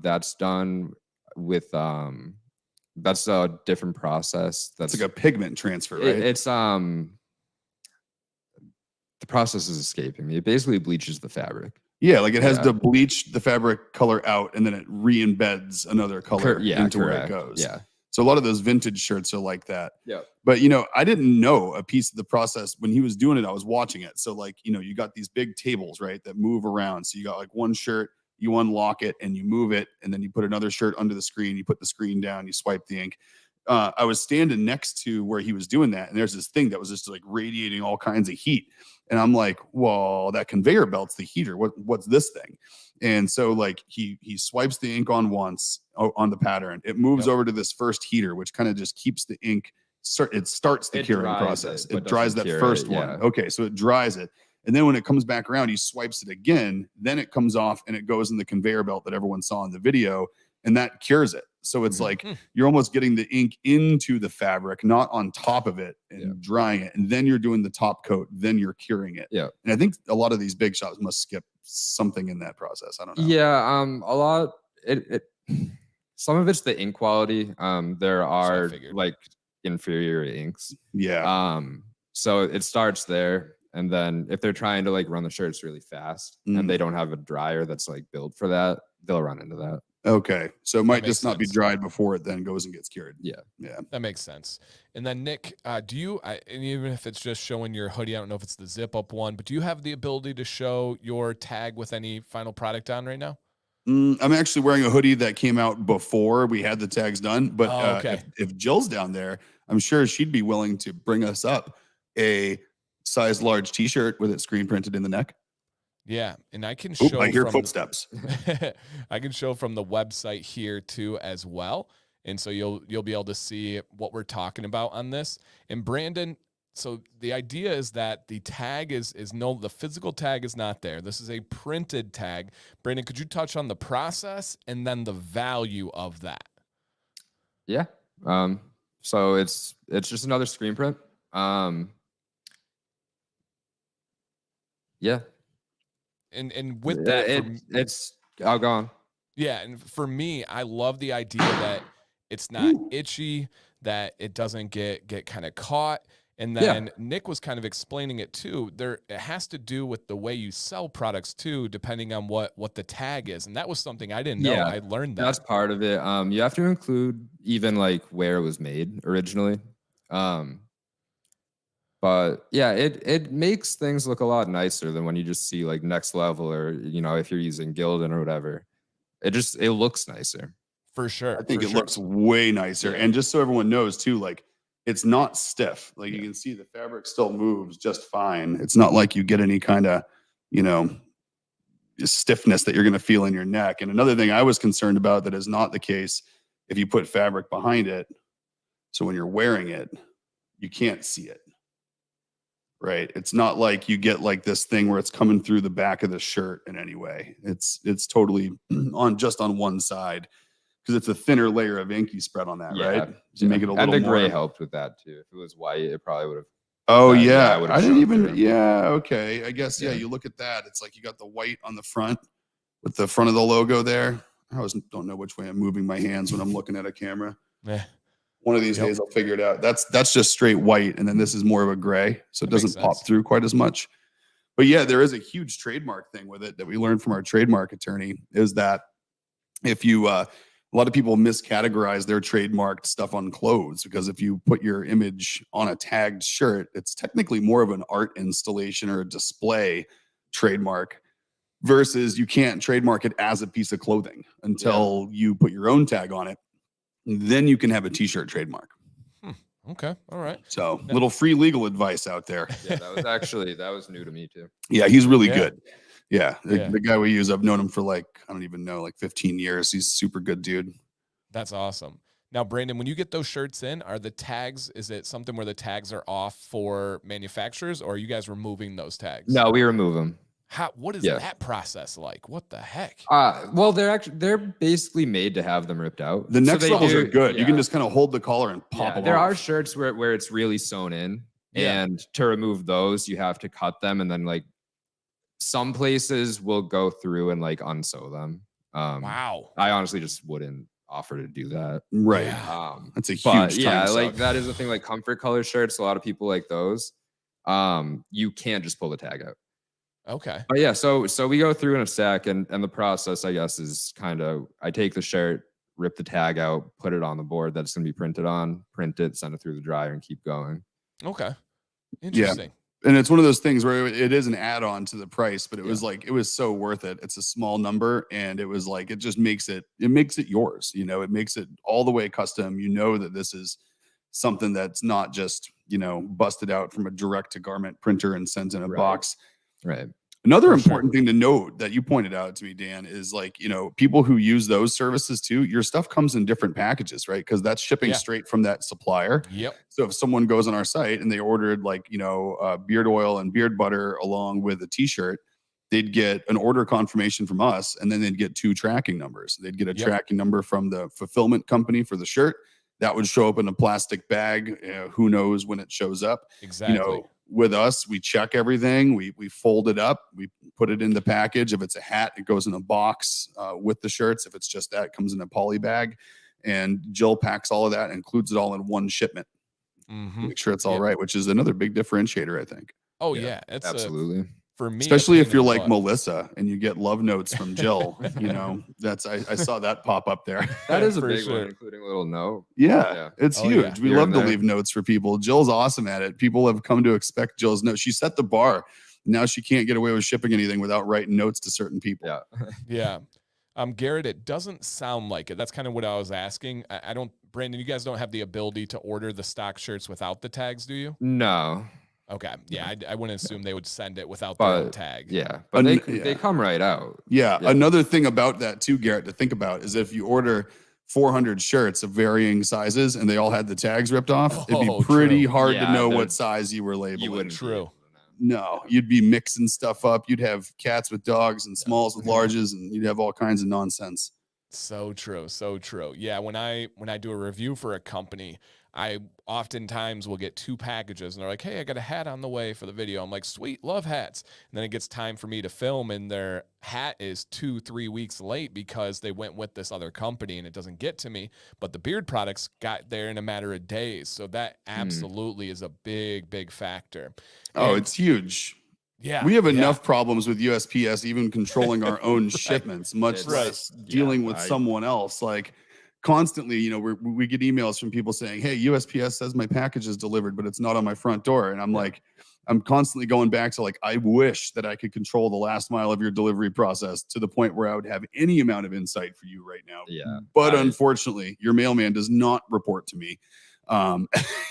that's done with that's a different process. That's like a pigment transfer, right? It's the process is escaping me. It basically bleaches the fabric. Yeah, like it has to bleach the fabric color out, and then it re-embeds another color into where it goes. Yeah. So a lot of those vintage shirts are like that. Yeah. But I didn't know a piece of the process when he was doing it. I was watching it. So like, you got these big tables, right, that move around. So you got like one shirt, you unlock it and you move it, and then you put another shirt under the screen. You put the screen down, you swipe the ink. I was standing next to where he was doing that, and there's this thing that was just like radiating all kinds of heat. And I'm like, well, that conveyor belt's the heater. What's this thing? And so like he swipes the ink on once on the pattern. It moves over to this first heater, which kind of just keeps the ink. It starts the curing process. It dries that first one. Okay, so it dries it. And then when it comes back around, he swipes it again. Then it comes off and it goes in the conveyor belt that everyone saw in the video, and that cures it. So it's like you're almost getting the ink into the fabric, not on top of it, and drying it. And then you're doing the top coat. Then you're curing it. Yeah. And I think a lot of these big shops must skip something in that process. I don't know. Yeah. A lot. Some of it's the ink quality. There are like inferior inks. Yeah. So it starts there. And then if they're trying to like run the shirts really fast and they don't have a dryer that's like built for that, they'll run into that. Okay. So it might just not be dried before it then goes and gets cured. Yeah. Yeah. That makes sense. And then Nick, do you, and even if it's just showing your hoodie, I don't know if it's the zip up one, but do you have the ability to show your tag with any final product on right now? I'm actually wearing a hoodie that came out before we had the tags done. But if Jill's down there, I'm sure she'd be willing to bring us up a size large t-shirt with it screen printed in the neck. Yeah, and I can show. I hear footsteps. I can show from the website here too as well, and so you'll be able to see what we're talking about on this. And Brandon, So the idea is that the tag is no, the physical tag is not there. This is a printed tag. Brandon, could you touch on the process and then the value of that? Yeah. So it's just another screen print. Yeah. And with that, it's I'll go on. yeah, and for me, I love the idea that it's not itchy, that it doesn't get kind of caught. And then Nick was kind of explaining it too. It has to do with the way you sell products too, depending on what the tag is. And that was something I didn't know. Yeah, I learned that. That's part of it. You have to include even like where it was made originally. But yeah, it makes things look a lot nicer than when you just see like Next Level or, you know, if you're using Gildan or whatever. It looks nicer. For sure. I think it looks way nicer. Yeah. And just so everyone knows too, like it's not stiff. Like you can see the fabric still moves just fine. It's not like you get any kind of, you know, stiffness that you're going to feel in your neck. And another thing I was concerned about that is not the case if you put fabric behind it. So when you're wearing it, you can't see it. Right. It's not like you get like this thing where it's coming through the back of the shirt in any way. It's totally on one side because it's a thinner layer of ink you spread on that, right? To make it a little more. And the gray helped with that too. If it was white, it probably would have. Oh yeah, I I didn't even. Yeah, okay. I guess yeah. You look at that. It's like you got the white on the front with the front of the logo there. I don't know which way I'm moving my hands when I'm looking at a camera. Yeah. One of these days I'll figure it out. That's just straight white, and then this is more of a gray, so it doesn't pop through quite as much. But yeah, there is a huge trademark thing with it that we learned from our trademark attorney. Is that if you a lot of people miscategorize their trademarked stuff on clothes because if you put your image on a tagged shirt, it's technically more of an art installation or a display trademark versus you can't trademark it as a piece of clothing until you put your own tag on it. Then you can have a t-shirt trademark. Okay. All right. So little free legal advice out there. Yeah, that was new to me too. Yeah, he's really good. Yeah. The guy we use, I've known him for like, I don't even know, like 15 years. He's super good dude. That's awesome. Now, Brandon, when you get those shirts in, are the tags, is it something where the tags are off for manufacturers or are you guys removing those tags? No, we remove them. What is that process like? What the heck? Well, they're basically made to have them ripped out. The Next Levels are good. You can just kind of hold the collar and pop them There off. are shirts where it's really sewn in, and to remove those, you have to cut them, and then like some places will go through and like unsew them. Wow. I honestly just wouldn't offer to do that. Right. That's a huge time suck. Like that is the thing. Like comfort color shirts, a lot of people like those. You can't just pull the tag out. Okay. But yeah, so we go through in a stack, and the process, I guess, is kind of I take the shirt, rip the tag out, put it on the board that it's going to be printed on, print it, send it through the dryer, and keep going. Okay. Interesting. Yeah. And it's one of those things where it is an add-on to the price, but it was like it was so worth it. It's a small number, and it was like it just makes it yours. You know, it makes it all the way custom. You know that this is something that's not just busted out from a direct-to-garment printer and sent in a box. Right. Another important thing to note that you pointed out to me, Dan, is like, people who use those services too, your stuff comes in different packages, right? Because that's shipping straight from that supplier. Yep. So if someone goes on our site and they ordered like, beard oil and beard butter along with a t-shirt, they'd get an order confirmation from us, and then they'd get 2 tracking numbers. They'd get a tracking number from the fulfillment company for the shirt. That would show up in a plastic bag. Who knows when it shows up? Exactly. With us, we check everything. We fold it up. We put it in the package. If it's a hat, it goes in a box with the shirts. If it's just that, it comes in a poly bag. And Jill packs all of that and includes it all in one shipment. Make sure it's all right, which is another big differentiator, I think. Oh, yeah. It's absolutely. For me, especially if you're like Melissa and you get love notes from Jill, that's I saw that pop up there. That is a big one, including a little note. Yeah. It's huge. Yeah. We love to leave notes for people. Jill's awesome at it. People have come to expect Jill's notes. She set the bar. Now she can't get away with shipping anything without writing notes to certain people. Yeah. Garrett, it doesn't sound like it. That's kind of what I was asking. I don't, Brandon, you guys don't have the ability to order the stock shirts without the tags, do you? No. Okay. Yeah, I wouldn't assume they would send it without their own tag. Yeah, but they come right out. Yeah. Another thing about that too, Garrett, to think about is if you order 400 shirts of varying sizes and they all had the tags ripped off, it'd be Oh, pretty true. hard to Yeah, know the- what size you were labeling. You wouldn't be True. able to know. No, you'd be mixing stuff up. You'd have cats with dogs and smalls with larges, and you'd have all kinds of nonsense. So true, so true. Yeah, when I do a review for a company, I oftentimes will get 2 packages and they're like, "Hey, I got a hat on the way for the video." I'm like, "Sweet, love hats." And then it gets time for me to film and their hat is 2-3 weeks late because they went with this other company and it doesn't get to me, but the beard products got there in a matter of days. So that absolutely is a big factor. Oh, And- it's huge. yeah. We have yeah. enough problems with USPS even controlling our own shipments, much It's- less yeah, dealing with I- someone else. Like constantly, you know, we get emails from people saying, "Hey, USPS says my package is delivered, but it's not on my front door." And I'm like, I'm constantly going back to like, I wish that I could control the last mile of your delivery process to the point where I would have any amount of insight for you right now. Yeah. But I- unfortunately, your mailman does not report to me.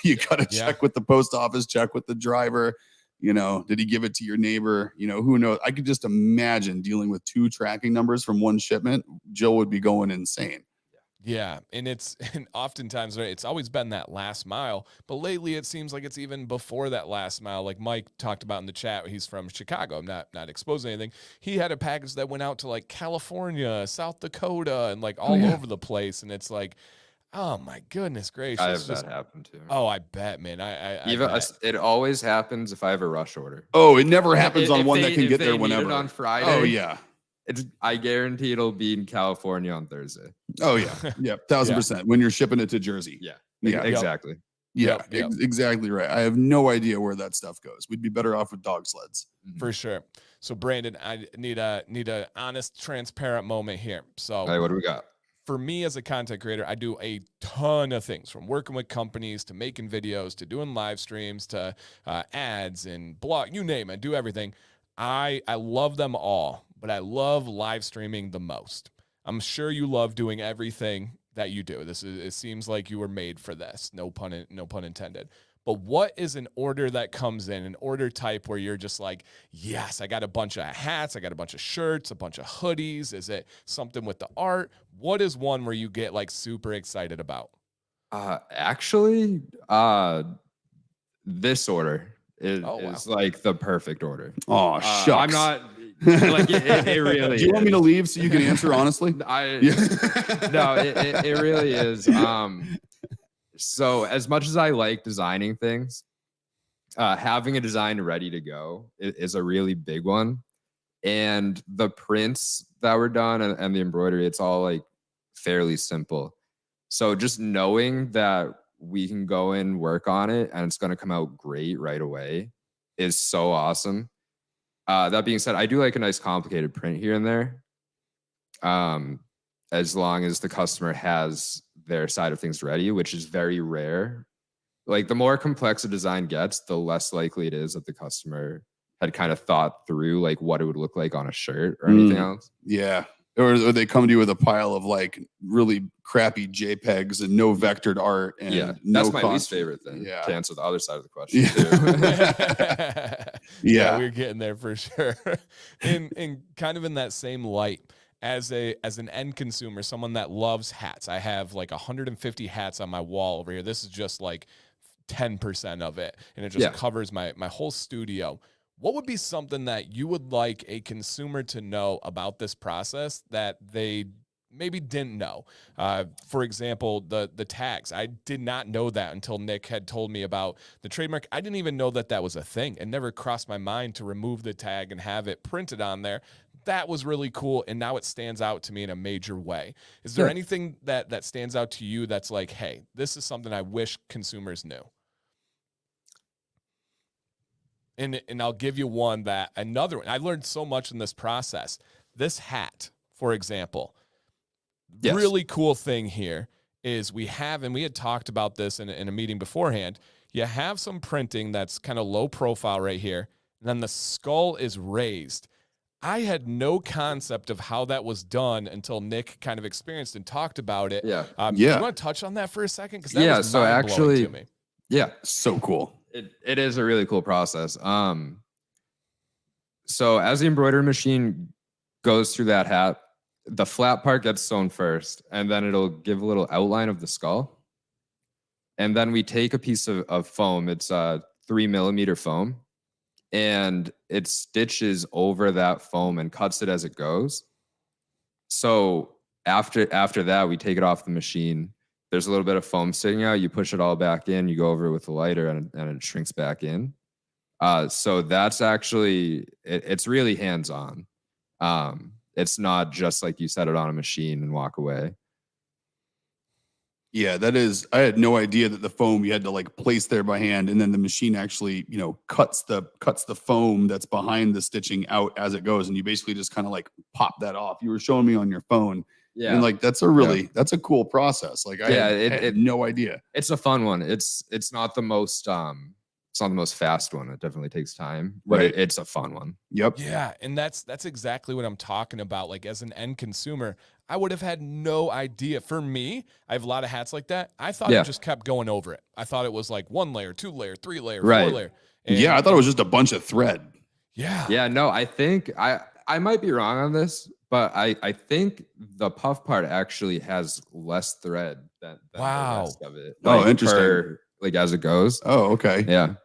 You got to Yeah. check with the post office, check with the driver. You know, did he give it to your neighbor? You know, who knows? I could just imagine dealing with 2 tracking numbers from one shipment. Jill would be going insane. Yeah, and and oftentimes right, it's always been that last mile, but lately it seems like it's even before that last mile. Like Mike talked about in the chat, he's from Chicago. I'm not exposing anything. He had a package that went out to like California, South Dakota, and like all over the place, and it's like, oh my goodness gracious! I have just- that happen too. Oh, I bet, man. I Even bet. it always happens if I have a rush order. Oh, it never happens on If one they- that can if get they there need whenever. it on Friday. Oh yeah. I guarantee it'll be in California on Thursday. Oh yeah. Yeah. 1000%. When you're shipping it to Jersey. Yeah. Yeah. Exactly. Yeah. Yep. Exactly right. I have no idea where that stuff goes. We'd be better off with dog sleds. For sure. So Brandon, I need a honest, transparent moment here. So All right, what do we got? for me as a content creator, I do a ton of things from working with companies to making videos to doing live streams to ads and blog, you name it, I do everything. I love them all, but I love live streaming the most. I'm sure you love doing everything that you do. It seems like you were made for this. No pun intended. But what is an order that comes in, an order type where you're just like, yes, I got a bunch of hats, I got a bunch of shirts, a bunch of hoodies. Is it something with the art? What is one where you get like super excited about? Actually, this order is like the perfect order. Oh, shucks. I'm not like it really. Do you want me to is. leave so you can answer honestly? No, it really is. So as much as I like designing things, having a design ready to go is a really big one. And the prints that were done and the embroidery, it's all like fairly simple. So just knowing that we can go in, work on it, and it's going to come out great right away is so awesome. That being said, I do like a nice complicated print here and there. As long as the customer has their side of things ready, which is very rare. Like the more complex a design gets, the less likely it is that the customer had kind of thought through like what it would look like on a shirt or anything else. Yeah. Or they come to you with a pile of like really crappy JPEGs and no vectored art. And Yeah, no that's my least costume. favorite thing. Yeah. To answer the other side of the question Yeah. too. Yeah. We're getting there for sure. In kind of in that same light, as an end consumer, someone that loves hats, I have like 150 hats on my wall over here. This is just like 10% of it, and it just covers my whole studio. What would be something that you would like a consumer to know about this process that they maybe didn't know? For example, the tags. I did not know that until Nick had told me about the trademark. I didn't even know that was a thing. It never crossed my mind to remove the tag and have it printed on there. That was really cool, and now it stands out to me in a major way. Is there anything that stands out to you that's like, hey, this is something I wish consumers knew? And I'll give you another one. I learned so much in this process. This hat, for example, really cool thing here is we had talked about this in a meeting beforehand. You have some printing that's kind of low profile right here, and then the skull is raised. I had no concept of how that was done until Nick kind of experienced and talked about it. Yeah. You want to touch on that for a second? Because that was so mind-blowing actually, to me. yeah, So cool. it is a really cool process. So as the embroidery machine goes through that hat, the flat part gets sewn first, and then it'll give a little outline of the skull. And then we take a piece of foam. It's a 3mm foam, and it stitches over that foam and cuts it as it goes. So after that, we take it off the machine. There's a little bit of foam sticking out. You push it all back in. You go over it with a lighter, and it shrinks back in. So that's actually it's really hands-on. It's not just like you set it on a machine and walk away. Yeah, that is. I had no idea that the foam you had to like place there by hand, and then the machine actually, cuts the foam that's behind the stitching out as it goes, and you basically just kind of like pop that off. You were showing me on your phone, and like that's a cool process. Like I had no idea. It's a fun one. It's not the most fast one. It definitely takes time, but Right. it's a fun one. Yep. Yeah, and that's exactly what I'm talking about. Like as an end consumer, I would have had no idea. For me, I have a lot of hats like that. I thought it just kept going over it. I thought it was like 1 layer, 2 layer, 3 layer, 4 layer. And yeah, I thought it was just a bunch of thread. Yeah. Yeah, no, I think I might be wrong on this, but I think the puff part actually has less thread than the rest of it. Oh, interesting. Like as it goes. Oh, okay. Yeah.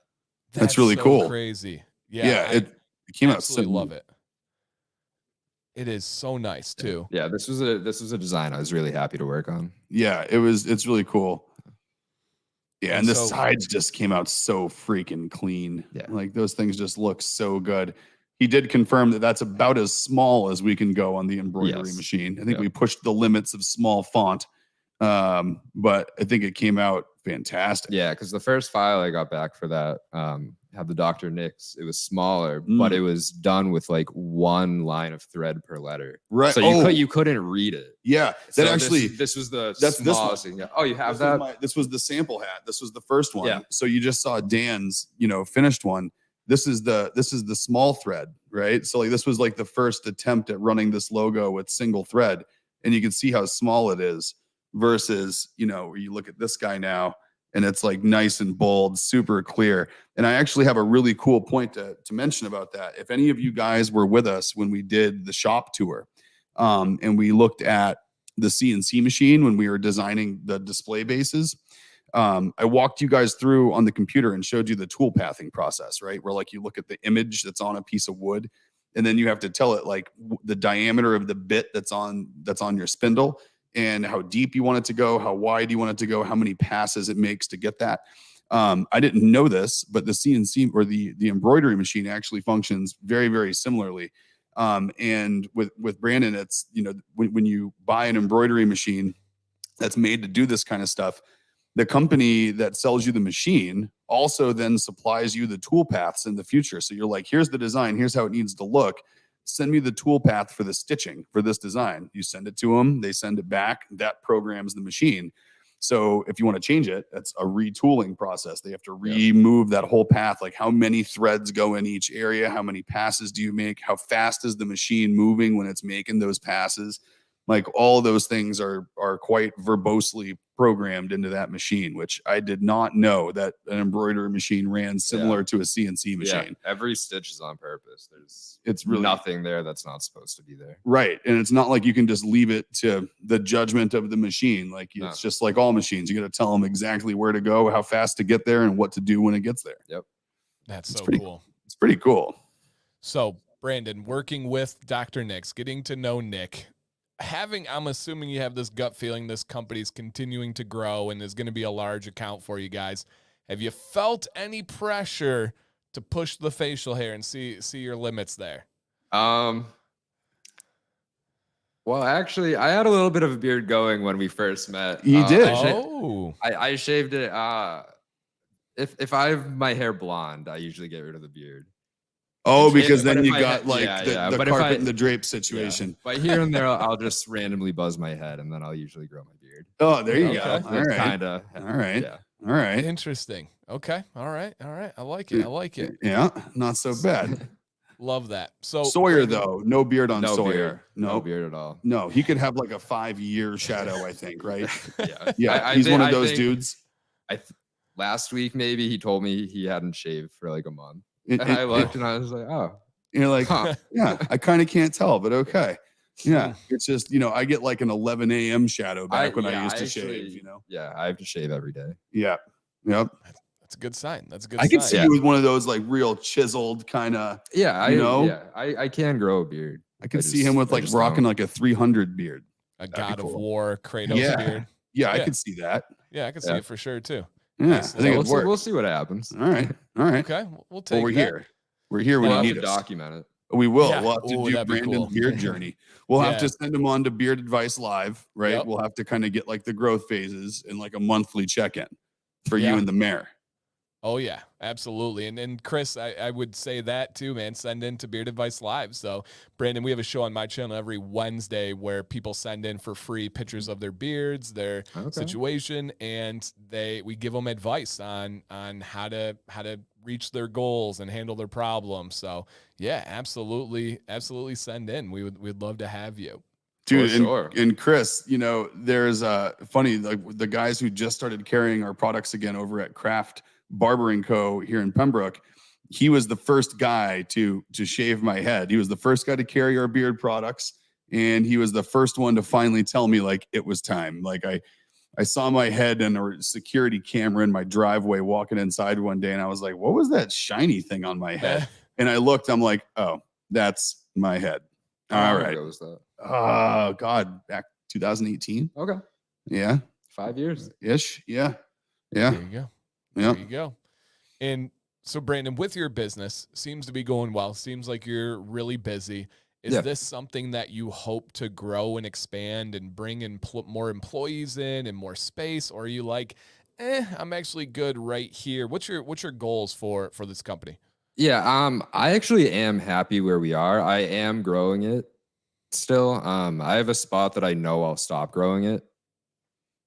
That's really so cool. Crazy. Yeah, I it came out absolutely love it. It is so nice too. Yeah, this was a design I was really happy to work on. Yeah, it's really cool. Yeah, and the so- sides just came out so freaking clean. Yeah. Like those things just look so good. He did confirm that that's about as small as we can go on the embroidery machine. I think we pushed the limits of small font, but I think it came out fantastic. Yeah, because the first file I got back for that had the Dr. Nick's. It was smaller, but it was done with like 1 line of thread per letter. Right. So you couldn't read it. Yeah. So That actually this was the that's this smallest one. thing. Yeah. Oh, you have that? This was the sample hat. This was the first one. Yeah. So you just saw Dan's, finished one. This is the small thread, right? So like this was like the first attempt at running this logo with single thread, and you can see how small it is versus, where you look at this guy now and it's like nice and bold, super clear. And I actually have a really cool point to mention about that. If any of you guys were with us when we did the shop tour, and we looked at the CNC machine when we were designing the display bases, I walked you guys through on the computer and showed you the tool pathing process, right? Where like you look at the image that's on a piece of wood, and then you have to tell it like the diameter of the bit that's on your spindle, and how deep you want it to go, how wide you want it to go, how many passes it makes to get that. I didn't know this, but the CNC or the embroidery machine actually functions very, very similarly. And with Brandon, it's, when you buy an embroidery machine that's made to do this kind of stuff, the company that sells you the machine also then supplies you the tool paths in the future. So you're like, here's the design, here's how it needs to look. Send me the tool path for the stitching for this design. You send it to them, they send it back, that programs the machine. So if you want to change it, that's a retooling process. They have to remove that whole path. Like how many threads go in each area? How many passes do you make? How fast is the machine moving when it's making those passes? Like all those things are quite verbosely programmed into that machine, which I did not know that an embroidery machine ran similar to a CNC machine. Yeah, every stitch is on purpose. It's really nothing there that's not supposed to be there. Right. And it's not like you can just leave it to the judgment of the machine. Like it's just like all machines. You got to tell them exactly where to go, how fast to get there, and what to do when it gets there. Yep. That's so cool. It's pretty cool. So Brandon, working with Dr. Nick's, getting to know Nick, I'm assuming you have this gut feeling this company's continuing to grow and is going to be a large account for you guys. Have you felt any pressure to push the facial hair and see your limits there? Well, actually, I had a little bit of a beard going when we first met. You did? I shaved it. If I have my hair blonde, I usually get rid of the beard. Oh, because then you got like the but carpet and the drape situation. Yeah. But here and there, I'll just randomly buzz my head, and then I'll usually grow my beard. Oh, there you Okay. go. All right. Kinda. All right. Yeah. All right. Interesting. Okay. All right. I like it. Yeah. Not so bad. Love that. So Sawyer, though, no beard on No Sawyer. beard. No. No beard at all. No, he could have like a 5-year shadow, I think, right? Yeah. Yeah. He's one of those dudes. Last week, maybe he told me he hadn't shaved for like a month. And I looked and I was like, oh. you're like, yeah, I kind of can't tell, but okay. Yeah, it's just, I get like an 11 a.m. shadow back when I used to shave, Yeah, I have to shave every day. Yeah. Yep. That's a good sign. That's a good I sign. could see you with one of those like real chiseled kind of, I can grow a beard. I could see him with like rocking like a 300 beard. A God of War Kratos beard. Yeah, I could see that. Yeah, I could see it for sure too. Yeah, Nice. I think we'll see what happens. All right. Okay, we'll take we're that. here. We're here when you need us. Document it. We will. Yeah. We'll have to do Brandon's beard journey. We'll have to send him on to Beard Advice Live, right? Yep. We'll have to kind of get like the growth phases and like a monthly check-in for you and the mayor. Oh yeah, absolutely. And Chris, I would say that too, man. Send in to Beard Advice Live. So Brandon, we have a show on my channel every Wednesday where people send in for free pictures of their beards, their situation, and we give them advice on how to reach their goals and handle their problems. So yeah, absolutely send in. We'd love to have you. Dude, and Chris, there's funny, like the guys who just started carrying our products again over at Craft Barbering Co. here in Pembroke. He was the first guy to shave my head. He was the first guy to carry our beard products, and he was the first one to finally tell me like it was time. Like I saw my head in a security camera in my driveway walking inside one day, and I was like, what was that shiny thing on my head? And I looked, I'm like, oh, that's my head. All right. How was that? Oh God, back 2018. Okay. Yeah. 5 years ish. Yeah. Yeah. There you go. Yeah. There you go. And so Brandon, with your business, seems to be going well. Seems like you're really busy. Is this something that you hope to grow and expand and bring in more employees in and more space? Or are you like, I'm actually good right here? What's your goals for this company? Yeah, I actually am happy where we are. I am growing it still. I have a spot that I know I'll stop growing it.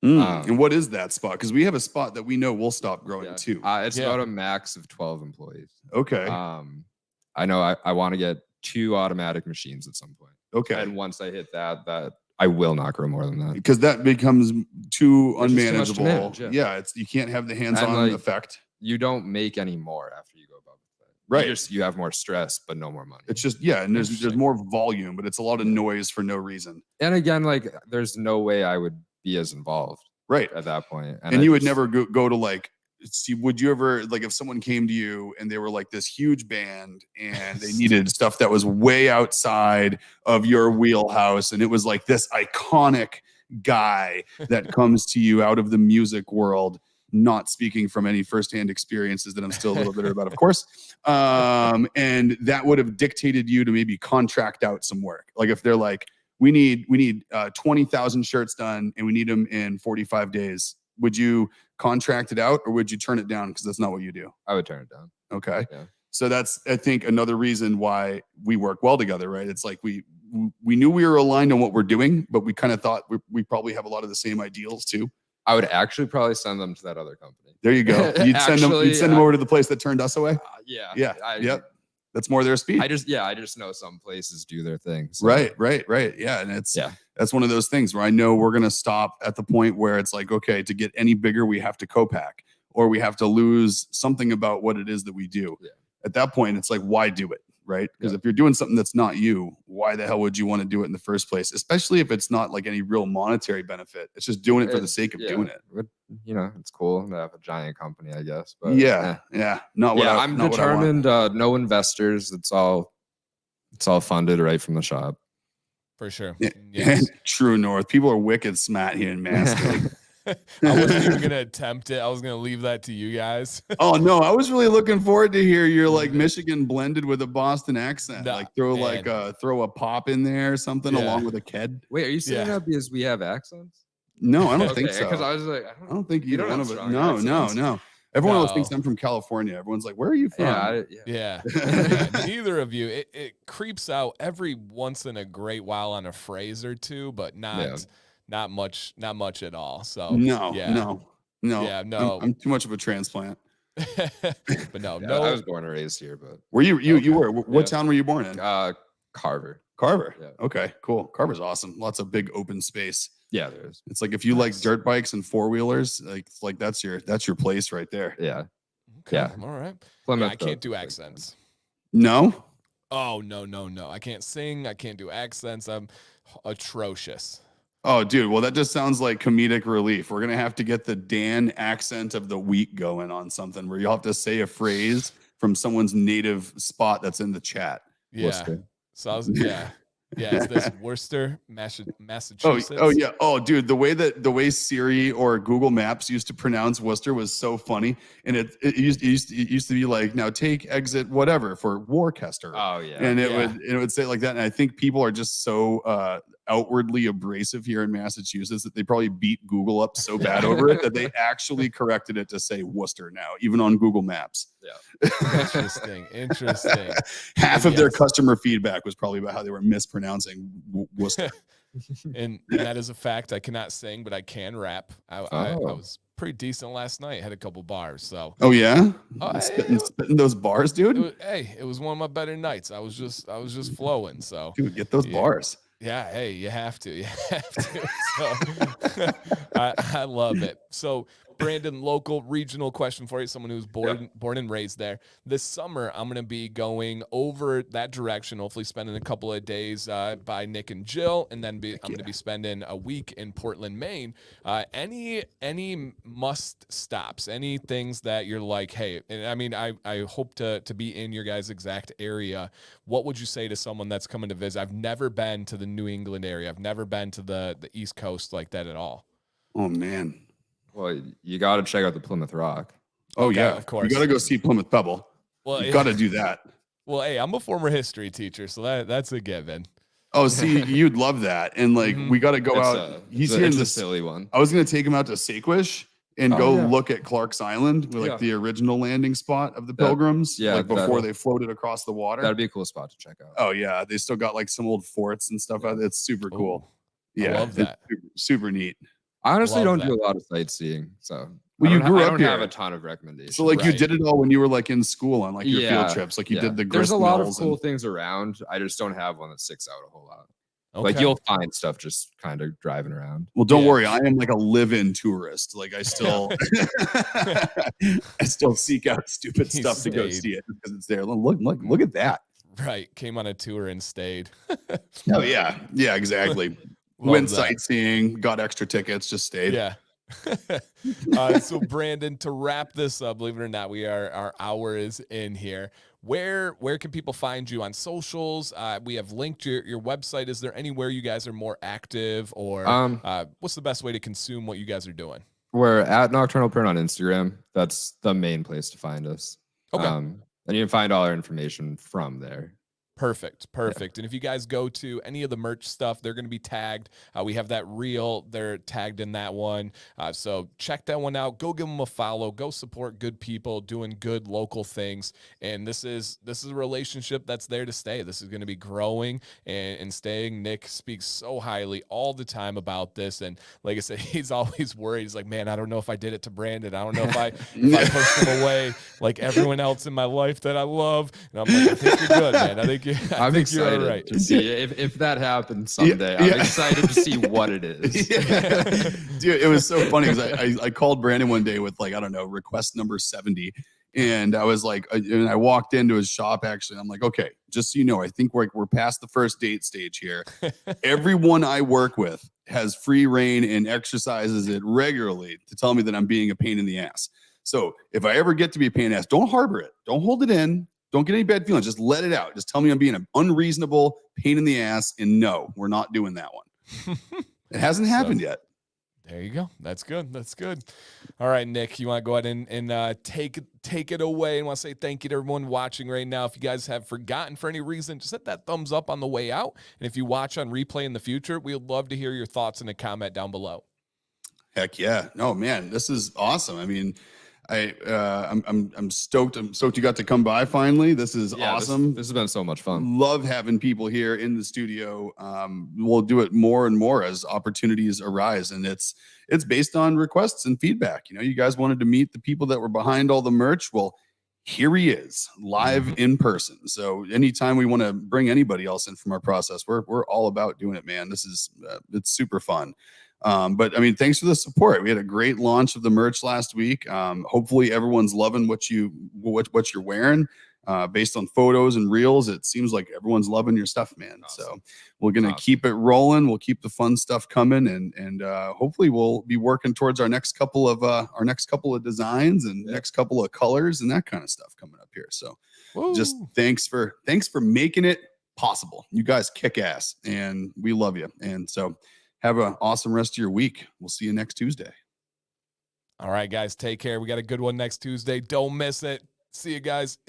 And what is that spot? Because we have a spot that we know we'll stop growing too. It's about a max of 12 employees. Okay. I know I want to get 2 automatic machines at some point. Okay. And once I hit that I will not grow more than that. Because that becomes too unmanageable. Too much to manage, you can't have the hands-on effect. You don't make any more after you go above that. Right. You have more stress, but no more money. It's just, and there's more volume, but it's a lot of noise for no reason. And again, like there's no way I would be as involved at that point. And you would never go to like, see, would you ever, like if someone came to you and they were like this huge band and they needed stuff that was way outside of your wheelhouse, and it was like this iconic guy that comes to you out of the music world, not speaking from any firsthand experiences that I'm still a little bitter about, of course. And that would have dictated you to maybe contract out some work. Like if they're like, we need 20,000 shirts done and we need them in 45 days. Would you contract it out or would you turn it down? Because that's not what you do. I would turn it down. Okay. Yeah. So that's, I think, another reason why we work well together, right? It's like we knew we were aligned on what we're doing, but we kind of thought we probably have a lot of the same ideals too. I would actually probably send them to that other company. There you go. You'd send them over to the place that turned us away. Yeah. Yep. That's more their speed. I just know some places do their thing. So. Right. Yeah. And that's one of those things where I know we're going to stop at the point where it's like, okay, to get any bigger, we have to co-pack or we have to lose something about what it is that we do. Yeah. At that point, it's like, why do it? Right. Because if you're doing something that's not you, why the hell would you want to do it in the first place? Especially if it's not like any real monetary benefit. It's just doing it for the sake of doing it. It's cool to have a giant company, I guess. But I'm determined. No investors. It's all funded right from the shop. For sure. Yes. True North. People are wicked smart here in Mass. I wasn't even gonna attempt it. I was gonna leave that to you guys. Oh no, I was really looking forward to hear your like Michigan blended with a Boston accent. Nah, like throw a pop in there or something along with a ked. Wait, are you saying that because we have accents? No, I don't think so. Because I was like, I don't think either one of us. No. Everyone else thinks I'm from California. Everyone's like, where are you from? Yeah. Neither of you. It creeps out every once in a great while on a phrase or two, but not much at all. So no. Yeah, no. I'm too much of a transplant. But no. I was born and raised here, but were you were? What town were you born in? Carver. Yeah. Okay, cool. Carver's awesome. Lots of big open space. Yeah, there is. It's like if you like dirt bikes and four wheelers, like that's your place right there. Yeah. Okay. Yeah. All right. I can't do accents. No. Oh no. I can't sing. I can't do accents. I'm atrocious. Oh, dude. Well, that just sounds like comedic relief. We're going to have to get the Dan accent of the week going on something where you'll have to say a phrase from someone's native spot that's in the chat. Yeah. Worcester. So yeah. Is this Worcester, Oh Massachusetts? yeah. Oh, dude, the way Siri or Google Maps used to pronounce Worcester was so funny, and it used to be like, now take exit whatever for Worcester. Oh yeah. And it Yeah. would say it like that. And I think people are just so outwardly abrasive here in Massachusetts that they probably beat Google up so bad over it that they actually corrected it to say Worcester now, even on Google Maps. Yeah. Interesting. Half of their Yes. customer feedback was probably about how they were mispronouncing Worcester. And that is a fact. I cannot sing, but I can rap. I Oh. was pretty decent last night. Had a couple bars. So Oh yeah, Oh, spitting those bars, dude. it was one of my better nights. I was just flowing. So Dude, get those bars. yeah, hey, you have to. You have to. So I love it. So Brandon, local regional question for you, someone who's born and raised there. This summer, I'm going to be going over that direction, hopefully spending a couple of days by Nick and Jill, and then I'm going to be spending a week in Portland, Maine. Any must stops, any things that you're like, hey, and I mean, I hope to be in your guys' exact area. What would you say to someone that's coming to visit? I've never been to the New England area. I've never been to the East Coast like that at all. Oh man. Well, you got to check out the Plymouth Rock. Oh Okay, yeah, of course. You got to go see Plymouth Pebble. Well, You got to do that. Well, hey, I'm a former history teacher, so that's a given. Oh, see, you'd love that. And like, we got to go out. He's here in the silly one. I was gonna take him out to Saquesh and go look at Clark's Island, like the original landing spot of the Pilgrims. Yeah, like before they floated across the water. That'd be a cool spot to check out. Oh yeah, they still got like some old forts and stuff out there. It's super cool. Ooh, Yeah, I love that. It's super neat. I honestly Love don't that. do a lot of sightseeing, so Well, you grew I up don't here. have a ton of recommendations. So like you Right. did it all when you were like in school on like your field trips. Like you did the There's grist a lot of mills cool and- things around. I just don't have one that sticks out a whole lot. Okay. Like you'll find stuff just kind of driving around. Well, don't Yeah. worry. I am like a live-in tourist. Like I still, I still seek out stupid He stuff to go stayed. see it because it's there. Look at that. Right. Came on a tour and stayed. Oh yeah, yeah, exactly. Love Went that. sightseeing, got extra tickets, just stayed. Yeah. So Brandon, to wrap this up, believe it or not, our hour is in here. Where can people find you on socials? We have linked your website. Is there anywhere you guys are more active, or what's the best way to consume what you guys are doing? We're at Nocturnal Print on Instagram. That's the main place to find us. Okay. And you can find all our information from there. Perfect. And if you guys go to any of the merch stuff, they're going to be tagged. We have that reel. They're tagged in that one. So check that one out. Go give them a follow. Go support good people doing good local things. And this is a relationship that's there to stay. This is going to be growing and staying. Nick speaks so highly all the time about this. And like I said, he's always worried. He's like, man, I don't know if I did it to Brandon. I don't know if I pushed him away like everyone else in my life that I love. And I'm like, I think you're good, man. I think I'm excited you're right. to see if that happens someday. I'm excited to see what it is. Dude, it was so funny because I called Brandon one day with like, I don't know, request number 70. And I was like, and I walked into his shop actually. I'm like, okay, just so you know, I think we're past the first date stage here. Everyone I work with has free reign and exercises it regularly to tell me that I'm being a pain in the ass. So if I ever get to be a pain in the ass, don't harbor it. Don't hold it in. Don't get any bad feelings. Just let it out. Just tell me I'm being an unreasonable pain in the ass. And no, we're not doing that one. It hasn't happened yet. There you go. That's good. That's good. All right, Nick, you want to go ahead and take it away, and want to say thank you to everyone watching right now. If you guys have forgotten for any reason, just hit that thumbs up on the way out. And if you watch on replay in the future, we'd love to hear your thoughts in a comment down below. Heck yeah. No, man, this is awesome. I mean, I'm stoked. I'm stoked you got to come by finally. This is awesome. This has been so much fun. Love having people here in the studio. We'll do it more and more as opportunities arise, and it's based on requests and feedback. You know, you guys wanted to meet the people that were behind all the merch. Well, here he is live in person. So anytime we want to bring anybody else in from our process, we're all about doing it, man. This is it's super fun. But I mean, thanks for the support. We had a great launch of the merch last week. Hopefully everyone's loving what you're wearing. Based on photos and reels, it seems like everyone's loving your stuff, man. Awesome. So we're gonna Awesome. keep it rolling. We'll keep the fun stuff coming, and hopefully we'll be working towards our next couple of designs and next couple of colors and that kind of stuff coming up here. So just Woo. thanks for making it possible. You guys kick ass, and we love you. And so have an awesome rest of your week. We'll see you next Tuesday. All right, guys, take care. We got a good one next Tuesday. Don't miss it. See you guys.